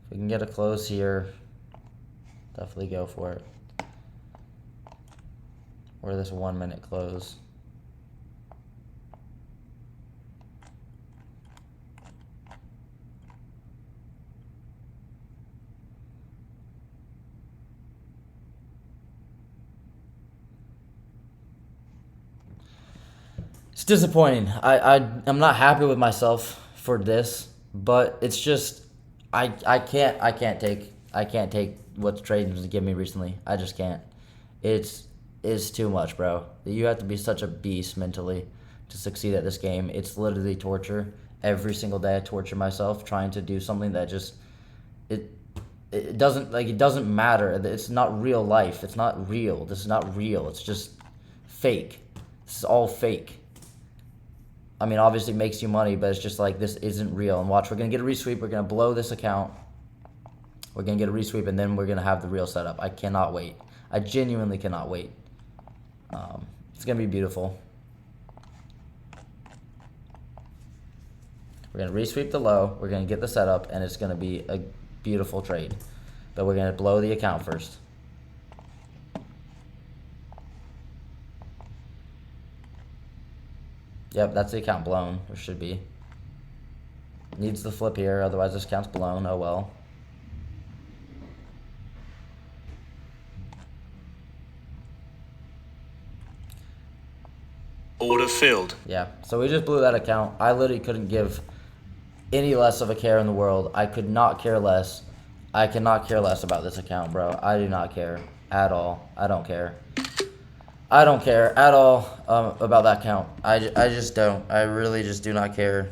Speaker 1: If we can get a close here, definitely go for it. Or this 1 minute close. It's disappointing. I'm not happy with myself for this, but it's just I can't take what the trading's given me recently. I just can't. It's too much, bro. You have to be such a beast mentally to succeed at this game. It's literally torture. Every single day I torture myself trying to do something that just it doesn't matter. It's not real life. It's not real. This is not real. It's just fake. This is all fake. I mean, obviously it makes you money, but it's just like, this isn't real. And watch, we're going to get a resweep. We're going to blow this account. We're going to get a resweep, and then we're going to have the real setup. I cannot wait. I genuinely cannot wait. It's going to be beautiful. We're going to resweep the low. We're going to get the setup, and it's going to be a beautiful trade. But we're going to blow the account first. Yep, that's the account blown, or should be. Needs the flip here, otherwise this account's blown. Oh well.
Speaker 2: Order filled.
Speaker 1: Yeah, so we just blew that account. I literally couldn't give any less of a care in the world. I could not care less. I cannot care less about this account, bro. I do not care at all. I don't care. I don't care at all about that account. I just don't. I really just do not care.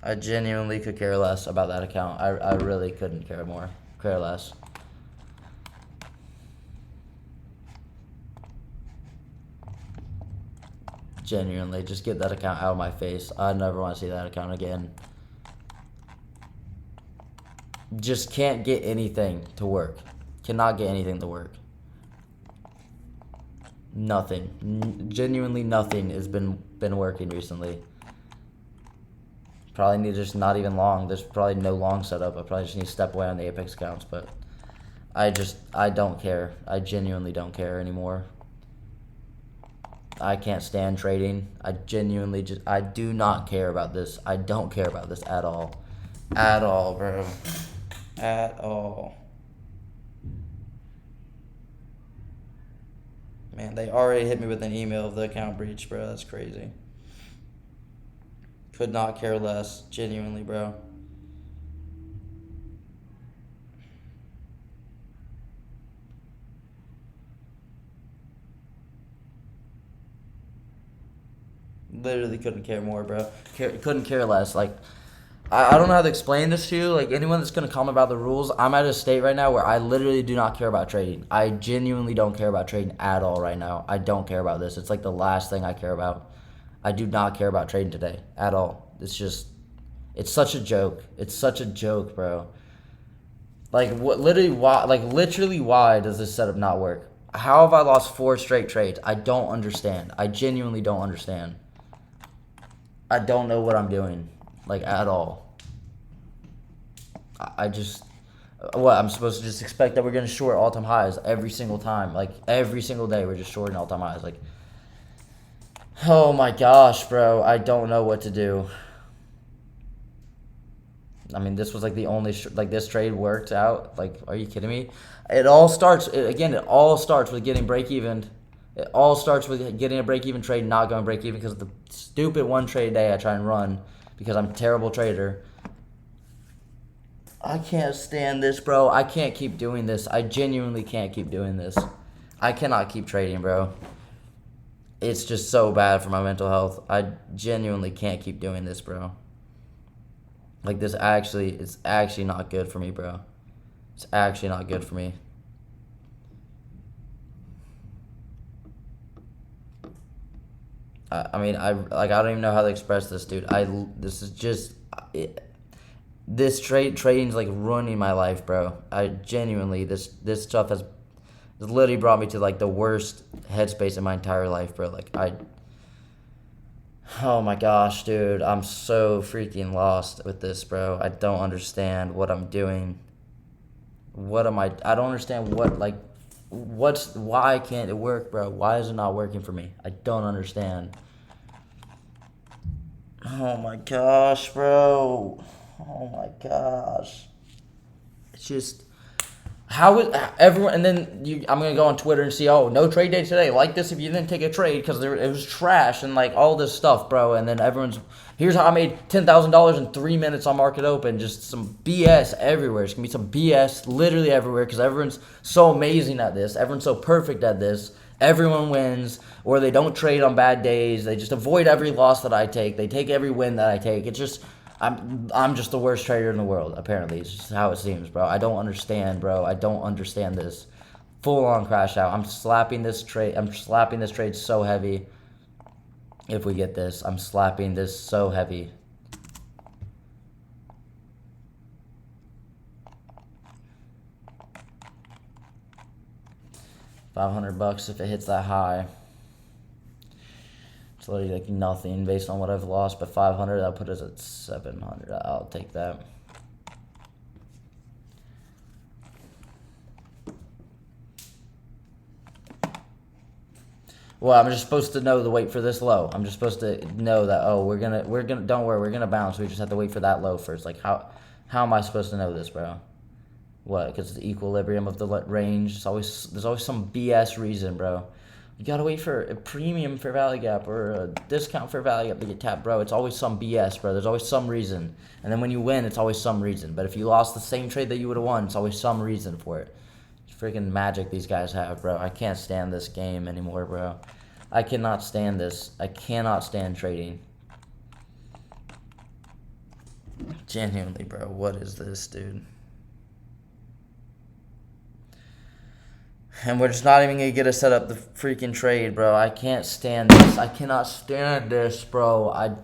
Speaker 1: I genuinely could care less about that account. I really couldn't care more. Care less. Genuinely, just get that account out of my face. I never want to see that account again. Just can't get anything to work. Cannot get anything to work. Nothing. Genuinely nothing has been working recently. Probably need just not even long. There's probably no long setup. I probably just need to step away on the Apex accounts, but I don't care. I genuinely don't care anymore. I can't stand trading. I do not care about this. I don't care about this at all. At all, bro. At all. Man, they already hit me with an email of the account breach, bro. That's crazy. Could not care less. Genuinely, bro. Literally couldn't care more, bro. Couldn't care less. Like, I don't know how to explain this to you. Like, anyone that's going to comment about the rules, I'm at a state right now where I literally do not care about trading. I genuinely don't care about trading at all right now. I don't care about this. It's like the last thing I care about. I do not care about trading today at all. It's such a joke. It's such a joke, bro. Like, what? Literally, why? Like, literally, why does this setup not work? How have I lost 4 straight trades? I don't understand. I genuinely don't understand. I don't know what I'm doing, like, at all. I just, what, I'm supposed to just expect that we're going to short all-time highs every single time. Like, every single day we're just shorting all-time highs. Like, oh my gosh, bro. I don't know what to do. I mean, this was like the only, like, this trade worked out. Like, are you kidding me? It all starts with getting break even. It all starts with getting a break even trade, not going break even because of the stupid one trade a day I try and run because I'm a terrible trader. I can't stand this, bro. I can't keep doing this. I genuinely can't keep doing this. I cannot keep trading, bro. It's just so bad for my mental health. I genuinely can't keep doing this, bro. Like, it's actually not good for me, bro. It's actually not good for me. I mean, I don't even know how to express this, dude. This is just, this trading's like ruining my life, bro. I genuinely, this stuff has literally brought me to like the worst headspace in my entire life, bro. Like, oh my gosh, dude, I'm so freaking lost with this, bro. I don't understand what I'm doing. I don't understand why can't it work, bro? Why is it not working for me? I don't understand. Oh my gosh, bro. Oh my gosh. It's just, how is everyone, and then I'm going to go on Twitter and see, oh, no trade day today. Like this if you didn't take a trade because it was trash and like all this stuff, bro. And then here's how I made $10,000 in 3 minutes on Market Open. Just some BS everywhere. It's going to be some BS literally everywhere because everyone's so amazing at this. Everyone's so perfect at this. Everyone wins, or they don't trade on bad days. They just avoid every loss that I take. They take every win that I take. It's just, I'm just the worst trader in the world, apparently. It's just how it seems, bro. I don't understand, bro. I don't understand this. Full on crash out. I'm slapping this trade so heavy. If we get this, I'm slapping this so heavy. $500 if it hits that high. It's literally like nothing based on what I've lost, but 500, that'll put us at 700. I'll take that. Well, I'm just supposed to know to wait for this low. I'm just supposed to know that, oh, we're gonna don't worry, we're gonna bounce. We just have to wait for that low first. Like, how am I supposed to know this, bro? What? Because the equilibrium of the range. There's always some BS reason, bro. You gotta wait for a premium for value gap or a discount for value gap to get tapped, bro. It's always some BS, bro. There's always some reason. And then when you win, it's always some reason. But if you lost the same trade that you would have won, it's always some reason for it. It's freaking magic these guys have, bro. I can't stand this game anymore, bro. I cannot stand this. I cannot stand trading. Genuinely, bro. What is this, dude? And we're just not even going to get to set up the freaking trade, bro. I can't stand this. I cannot stand this, bro.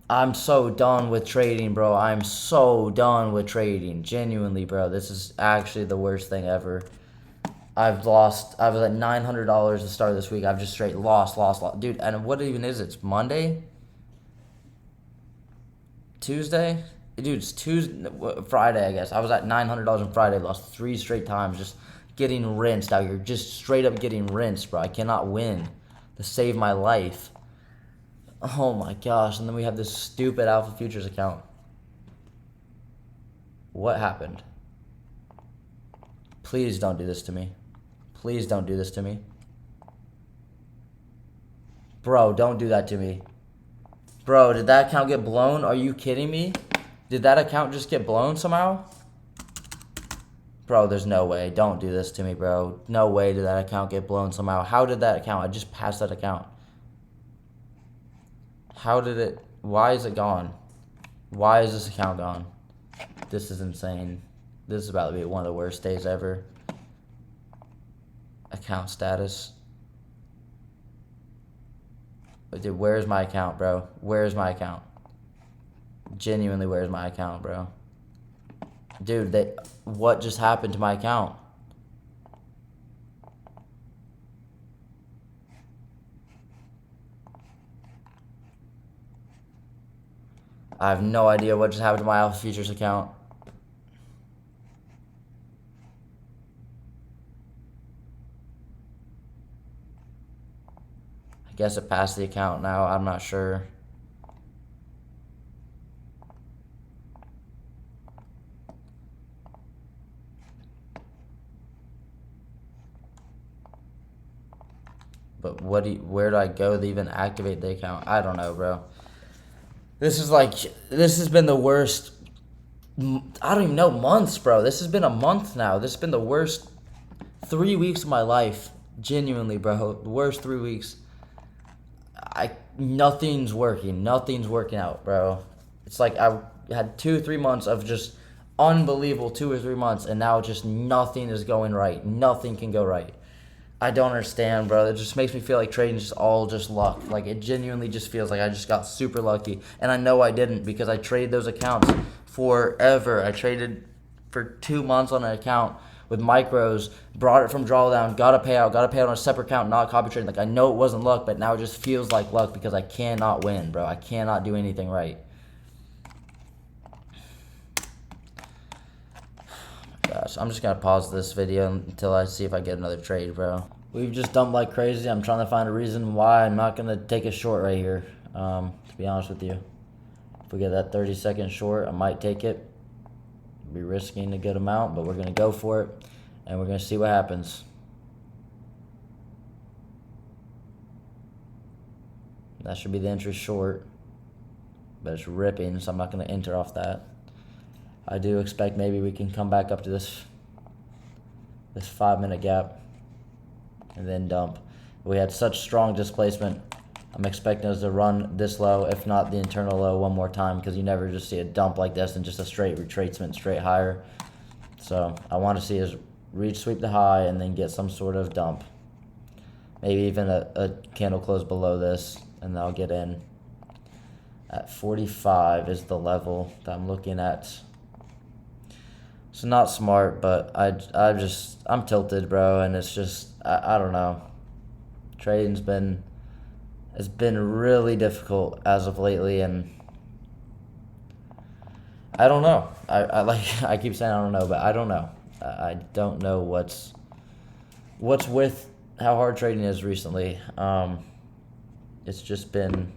Speaker 1: I'm so done with trading, bro. I'm so done with trading. Genuinely, bro. This is actually the worst thing ever. I was at $900 to start this week. I've just straight lost. Dude, and what even is it? It's Monday? Tuesday? Dude, it's Tuesday, Friday, I guess. I was at $900 on Friday. Lost 3 straight times. Just getting rinsed out here. Just straight up getting rinsed, bro. I cannot win to save my life. Oh my gosh. And then we have this stupid Alpha Futures account. What happened? Please don't do this to me. Please don't do this to me. Bro, don't do that to me. Bro, did that account get blown? Are you kidding me? Did that account just get blown somehow? Bro, there's no way. Don't do this to me, bro. No way did that account get blown somehow. How did that account? I just passed that account. How did it? Why is it gone? Why is this account gone? This is insane. This is about to be one of the worst days ever. Account status. Dude, where's my account, bro? Where's my account? Genuinely, where's my account, bro? Dude, what just happened to my account? I have no idea what just happened to my Alpha Futures account. I guess it passed the account now. I'm not sure. But where do I go to even activate the account? I don't know, bro. This has been the worst. I don't even know, months, bro. This has been a month now. This has been the worst 3 weeks of my life. Genuinely, bro. The worst 3 weeks. Nothing's working. Nothing's working out, bro. It's like I had 2 or 3 months of just unbelievable 2 or 3 months, and now just nothing is going right. Nothing can go right. I don't understand, bro. It just makes me feel like trading is just all just luck. Like, it genuinely just feels like I just got super lucky. And I know I didn't, because I traded those accounts forever. I traded for 2 months on an account with micros, brought it from drawdown, got a payout on a separate account, not copy trading. Like, I know it wasn't luck, but now it just feels like luck because I cannot win, bro. I cannot do anything right. Gosh, I'm just gonna pause this video until I see if I get another trade, bro. We've just dumped like crazy. I'm trying to find a reason why I'm not gonna take a short right here. To be honest with you, if we get that 30-second short, I might take it. Be risking a good amount, but we're gonna go for it, and we're gonna see what happens. That should be the entry short, but it's ripping, so I'm not gonna enter off that. I do expect maybe we can come back up to this 5-minute gap and then dump. We had such strong displacement. I'm expecting us to run this low, if not the internal low, one more time, because you never just see a dump like this and just a straight retracement straight higher. So I want to see us reach, sweep the high, and then get some sort of dump. Maybe even a candle close below this, and I'll get in. At 45 is the level that I'm looking at. It's not smart, but I'm tilted, bro, and it's just, I don't know. Trading's been really difficult as of lately, and I don't know. I keep saying I don't know, but I don't know. I don't know what's with how hard trading is recently. It's just been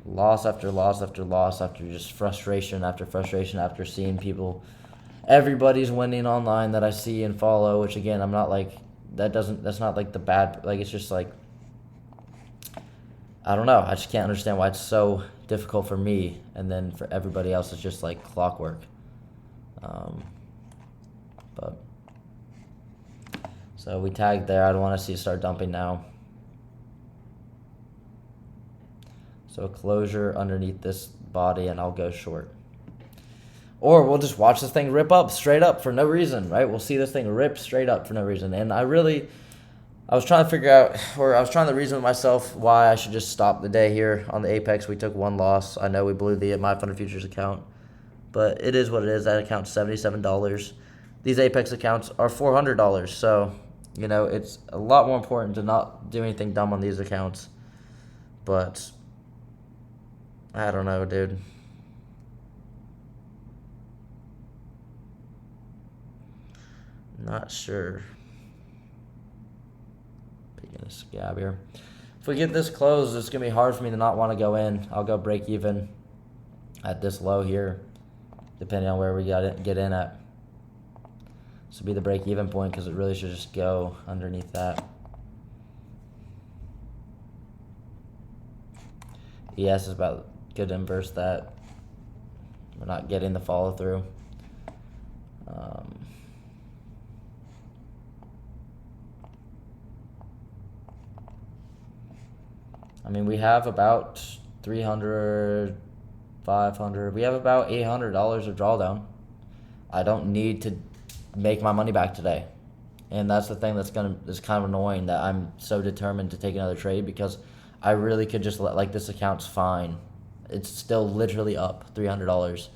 Speaker 1: loss after loss after loss after just frustration after seeing people. Everybody's winning online that I see and follow, which again, I'm not like, that's not like the bad, like, it's just like, I don't know. I just can't understand why it's so difficult for me, and then for everybody else, it's just like clockwork. But so we tagged there. I don't want to see it start dumping now. So a closure underneath this body, and I'll go short. Or we'll just watch this thing rip up straight up for no reason, right? We'll see this thing rip straight up for no reason. And I was trying to figure out, or I was trying to reason with myself why I should just stop the day here on the Apex. We took one loss. I know we blew the My Fun Futures account, but it is what it is. That account's $77. These Apex accounts are $400. So, you know, it's a lot more important to not do anything dumb on these accounts. But I don't know, dude. Not sure. Picking a scab here. If we get this closed, it's going to be hard for me to not want to go in. I'll go break even at this low here, depending on where we get in at. This will be the break even point, because it really should just go underneath that. ES is about good to inverse that. We're not getting the follow through. I mean, we have about 300, 500. We have about $800 of drawdown. I don't need to make my money back today. And that's the thing that's kind of annoying, that I'm so determined to take another trade, because I really could just let, like, this account's fine. It's still literally up $300.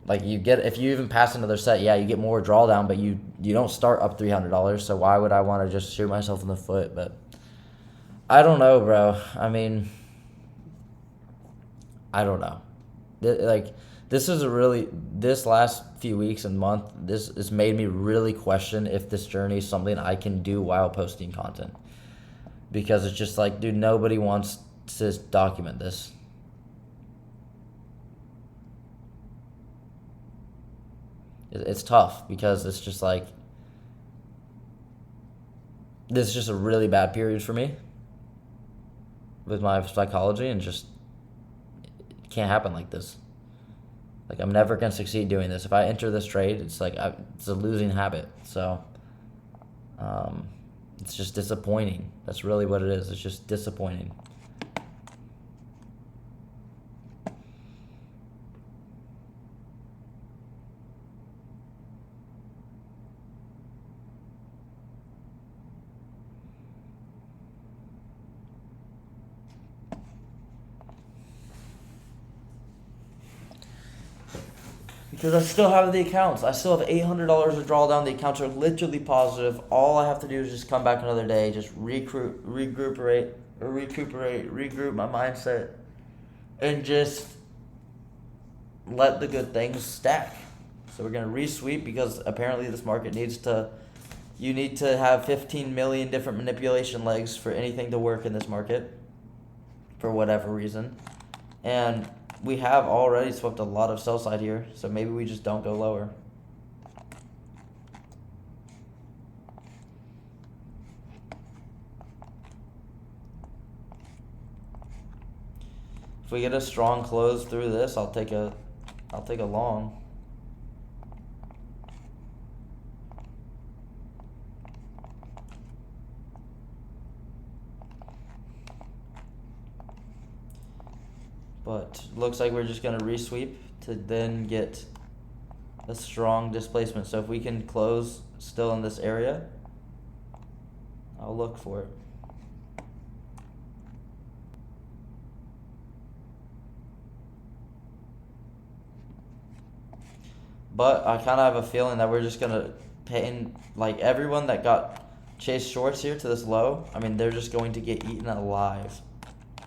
Speaker 1: Like, you get, if you even pass another set, yeah, you get more drawdown, but you don't start up $300. So why would I want to just shoot myself in the foot? But I don't know, bro. I mean, I don't know. Like, this last few weeks and month, this has made me really question if this journey is something I can do while posting content. Because it's just like, dude, nobody wants to document this. It's tough, because it's just like, this is just a really bad period for me with my psychology, and just, it can't happen like this. Like, I'm never gonna succeed doing this. If I enter this trade, it's like, it's a losing habit. So, it's just disappointing. That's really what it is. It's just disappointing. Because I still have the accounts. I still have $800 of drawdown. The accounts are literally positive. All I have to do is just come back another day, just regroup my mindset, and just let the good things stack. So we're gonna resweep, because apparently this market needs to. You need to have 15 million different manipulation legs for anything to work in this market, for whatever reason, and we have already swept a lot of sell side here, so maybe we just don't go lower. If we get a strong close through this, I'll take a long. But looks like we're just gonna resweep to then get a strong displacement. So if we can close still in this area, I'll look for it. But I kind of have a feeling that we're just gonna pin, like, everyone that got chased shorts here to this low. I mean, they're just going to get eaten alive.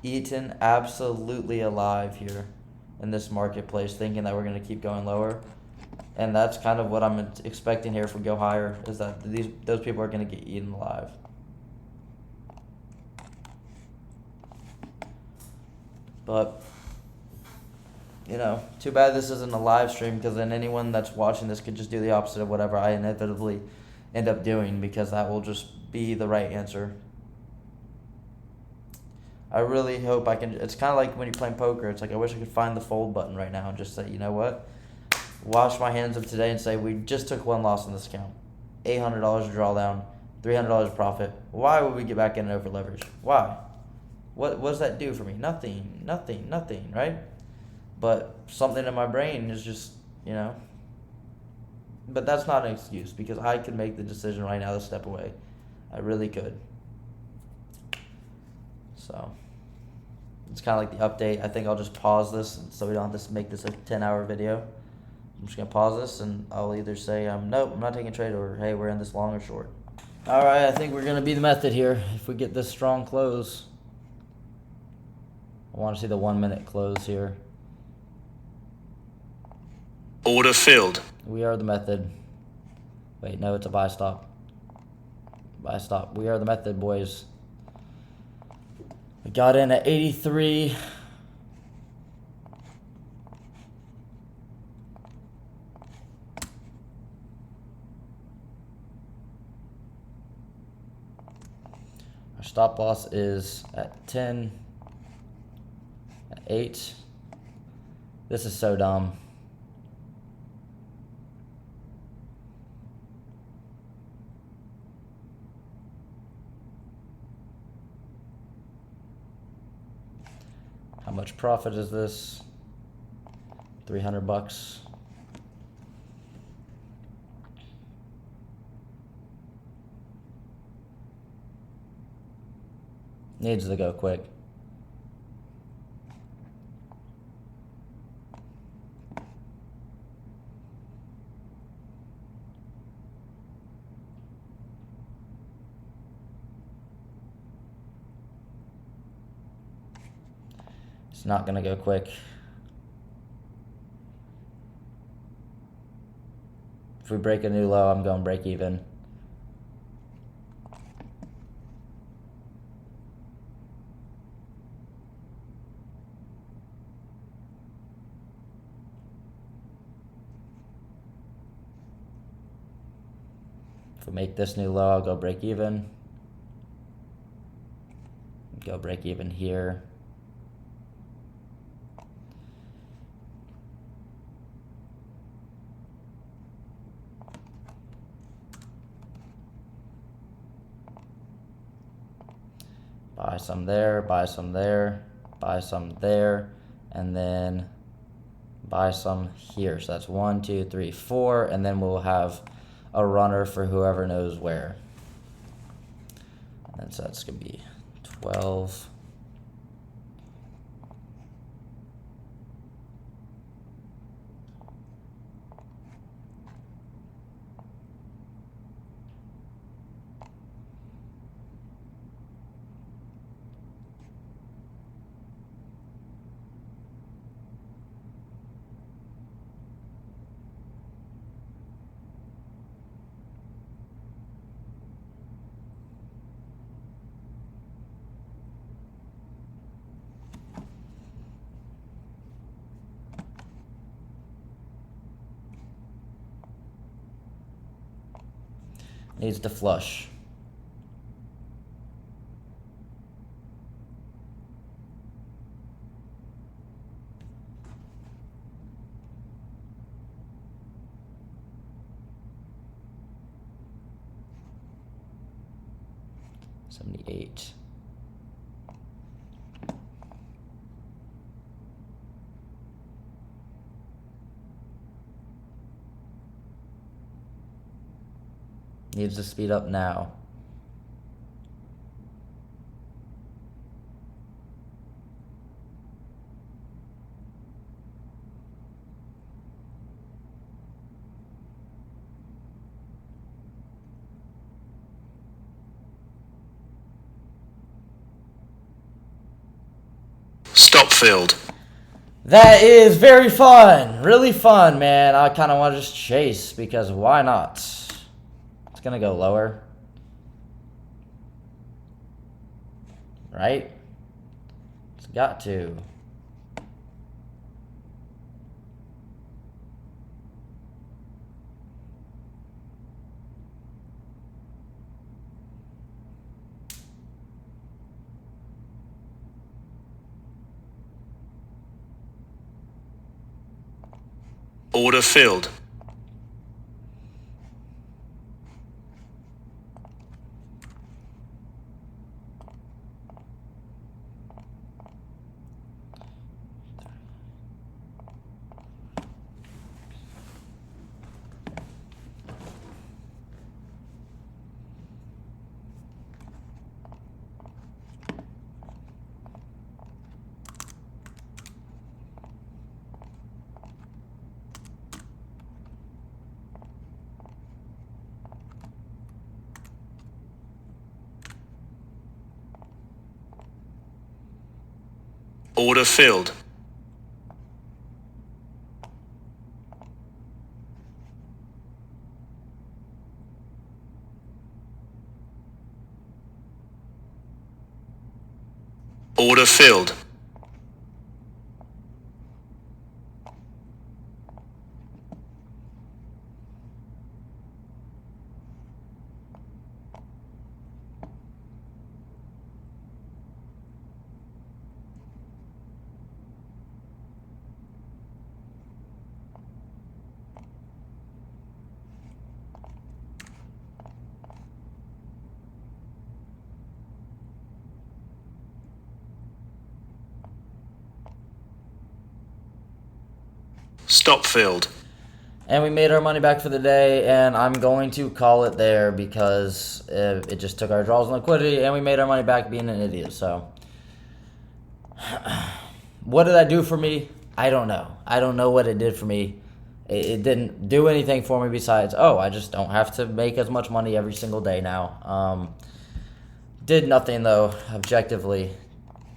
Speaker 1: Eaten absolutely alive here in this marketplace, thinking that we're going to keep going lower. And that's kind of what I'm expecting here if we go higher, is that those people are going to get eaten alive. But, you know, too bad this isn't a live stream, because then anyone that's watching this could just do the opposite of whatever I inevitably end up doing, because that will just be the right answer. I really hope I can. It's kind of like when you're playing poker. It's like, I wish I could find the fold button right now and just say, you know what? Wash my hands of today and say, we just took one loss in this account. $800 of drawdown, $300 of profit. Why would we get back in and over leverage? Why? What does that do for me? Nothing, right? But something in my brain is just, you know. But that's not an excuse, because I could make the decision right now to step away. I really could. So it's kind of like the update. I think I'll just pause this so we don't have to make this a 10-hour video. I'm just going to pause this, and I'll either say, nope, I'm not taking a trade, or hey, we're in this long or short. All right, I think we're going to be the method here if we get this strong close. I want to see the 1 minute close here.
Speaker 2: Order filled.
Speaker 1: We are the method. Wait, no, it's a buy stop. Buy stop. We are the method, boys. We got in at 83. Our stop loss is at 10, at 8. This is so dumb. much profit is this? 300 bucks. Needs to go quick. It's not gonna go quick. If we break a new low, I'm going break even. If we make this new low, I'll go break even. Go break even here. Buy some there, buy some there, buy some there, and then buy some here. So that's 1, 2, 3, 4, and then we'll have a runner for whoever knows where. And so that's gonna be 12. Needs to flush. $78. Needs to speed up now.
Speaker 2: Stop filled.
Speaker 1: That is very fun. Really fun, man. I kind of want to just chase because why not? It's going to go lower. Right? It's got to.
Speaker 2: Order filled. Order filled. Order filled. Stop filled.
Speaker 1: And we made our money back for the day, and I'm going to call it there because it just took our draws and liquidity, and we made our money back being an idiot. So, what did that do for me? I don't know. I don't know what it did for me. It didn't do anything for me besides, I just don't have to make as much money every single day now. Did nothing, though, objectively.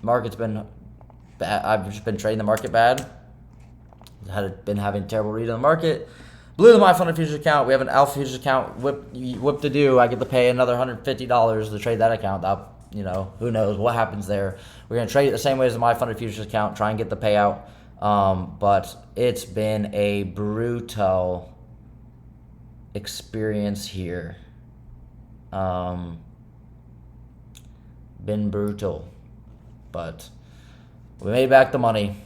Speaker 1: Market's been bad. I've just been trading the market bad. Been having a terrible read on the market. Blew the My Fund Futures account. We have an Alpha Futures account. Whip to do. I get to pay another $150 to trade that account. Who knows what happens there. We're going to trade it the same way as the My Fund Futures account, try and get the payout. But it's been a brutal experience here. Been brutal. But we made back the money.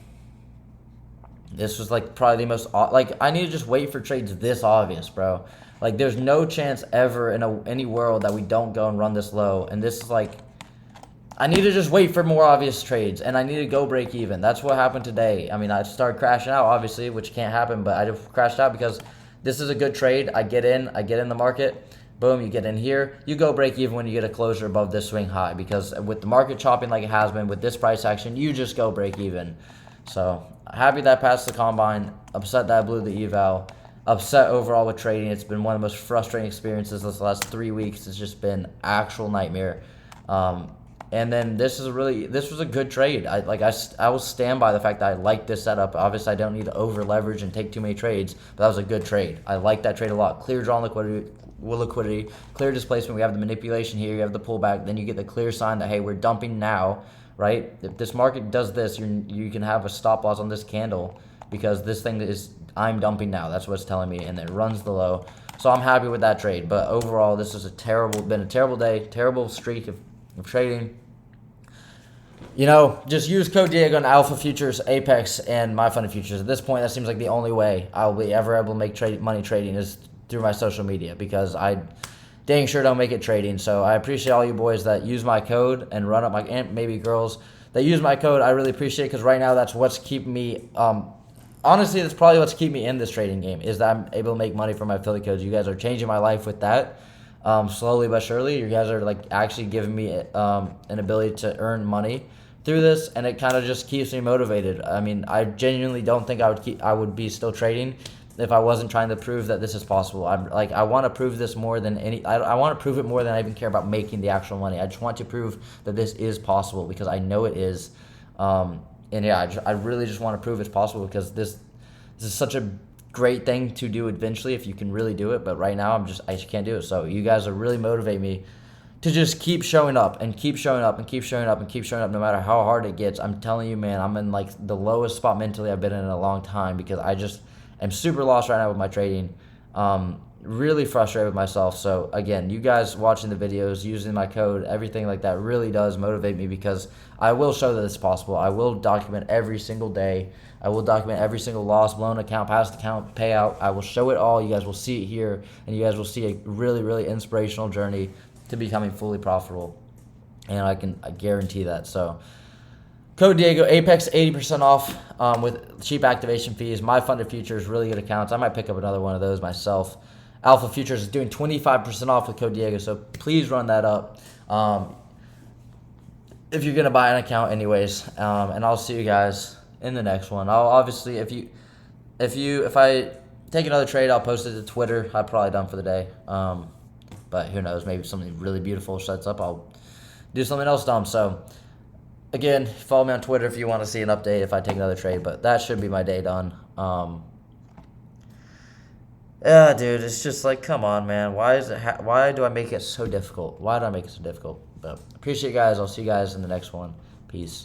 Speaker 1: This was probably the most I need to just wait for trades this obvious, bro. There's no chance ever in any world that we don't go and run this low. And this is I need to just wait for more obvious trades, and I need to go break even. That's what happened today. I mean, I started crashing out, obviously, which can't happen, but I just crashed out because this is a good trade. I get in the market. Boom, you get in here. You go break even when you get a closure above this swing high, because with the market chopping like it has been, with this price action, you just go break even. So, happy that I passed the combine. Upset that I blew the eval. Upset overall with trading. It's been one of the most frustrating experiences this last 3 weeks. It's just been actual nightmare. And then this was a good trade. I will stand by the fact that I like this setup. Obviously, I don't need to over leverage and take too many trades, but that was a good trade. I like that trade a lot. Clear draw and liquidity, clear displacement. We have the manipulation here. You have the pullback. Then you get the clear sign that, hey, we're dumping now, right? If this market does this, you can have a stop loss on this candle because this thing I'm dumping now. That's what it's telling me, and it runs the low. So I'm happy with that trade. But overall, this has been a terrible day, terrible streak of trading. Just use code Diego on Alpha Futures, Apex, and My Fund Futures. At this point, that seems like the only way I'll be ever able to make money trading is through my social media, because I dang sure don't make it trading. So I appreciate all you boys that use my code and run up and maybe girls that use my code. I really appreciate it, because right now that's what's keeping me honestly, that's probably what's keeping me in this trading game, is that I'm able to make money from my affiliate codes. You guys are changing my life with that. Slowly but surely, you guys are actually giving me an ability to earn money through this, and it kind of just keeps me motivated. I mean, I genuinely don't think I would be still trading if I wasn't trying to prove that this is possible. I want to prove this more than I want to prove it more than I even care about making the actual money. I just want to prove that this is possible, because I know it is. And yeah, I really just want to prove it's possible, because this is such a great thing to do eventually if you can really do it. But right now, I just can't do it. So you guys are really motivating me to just keep showing up and keep showing up and keep showing up and keep showing up, no matter how hard it gets. I'm telling you, man, I'm in the lowest spot mentally I've been in a long time, because I just am super lost right now with my trading. Really frustrated with myself. So again, you guys watching the videos, using my code, everything like that really does motivate me, because I will show that it's possible. I will document every single day. I will document every single loss, blown account, past account, payout. I will show it all. You guys will see it here, and you guys will see a really, really inspirational journey to becoming fully profitable. And I guarantee that. So code Diego, Apex 80% off with cheap activation fees. My Funded Futures, really good accounts. I might pick up another one of those myself. Alpha Futures is doing 25% off with code Diego, so please run that up if you're gonna buy an account, anyways. And I'll see you guys in the next one. I'll obviously, if I take another trade, I'll post it to Twitter. I'm probably done for the day. But who knows? Maybe something really beautiful sets up. I'll do something else dumb. So again, follow me on Twitter if you want to see an update if I take another trade. But that should be my day done. Yeah, dude, it's just come on, man. Why do I make it so difficult? Why do I make it so difficult? But appreciate you guys. I'll see you guys in the next one. Peace.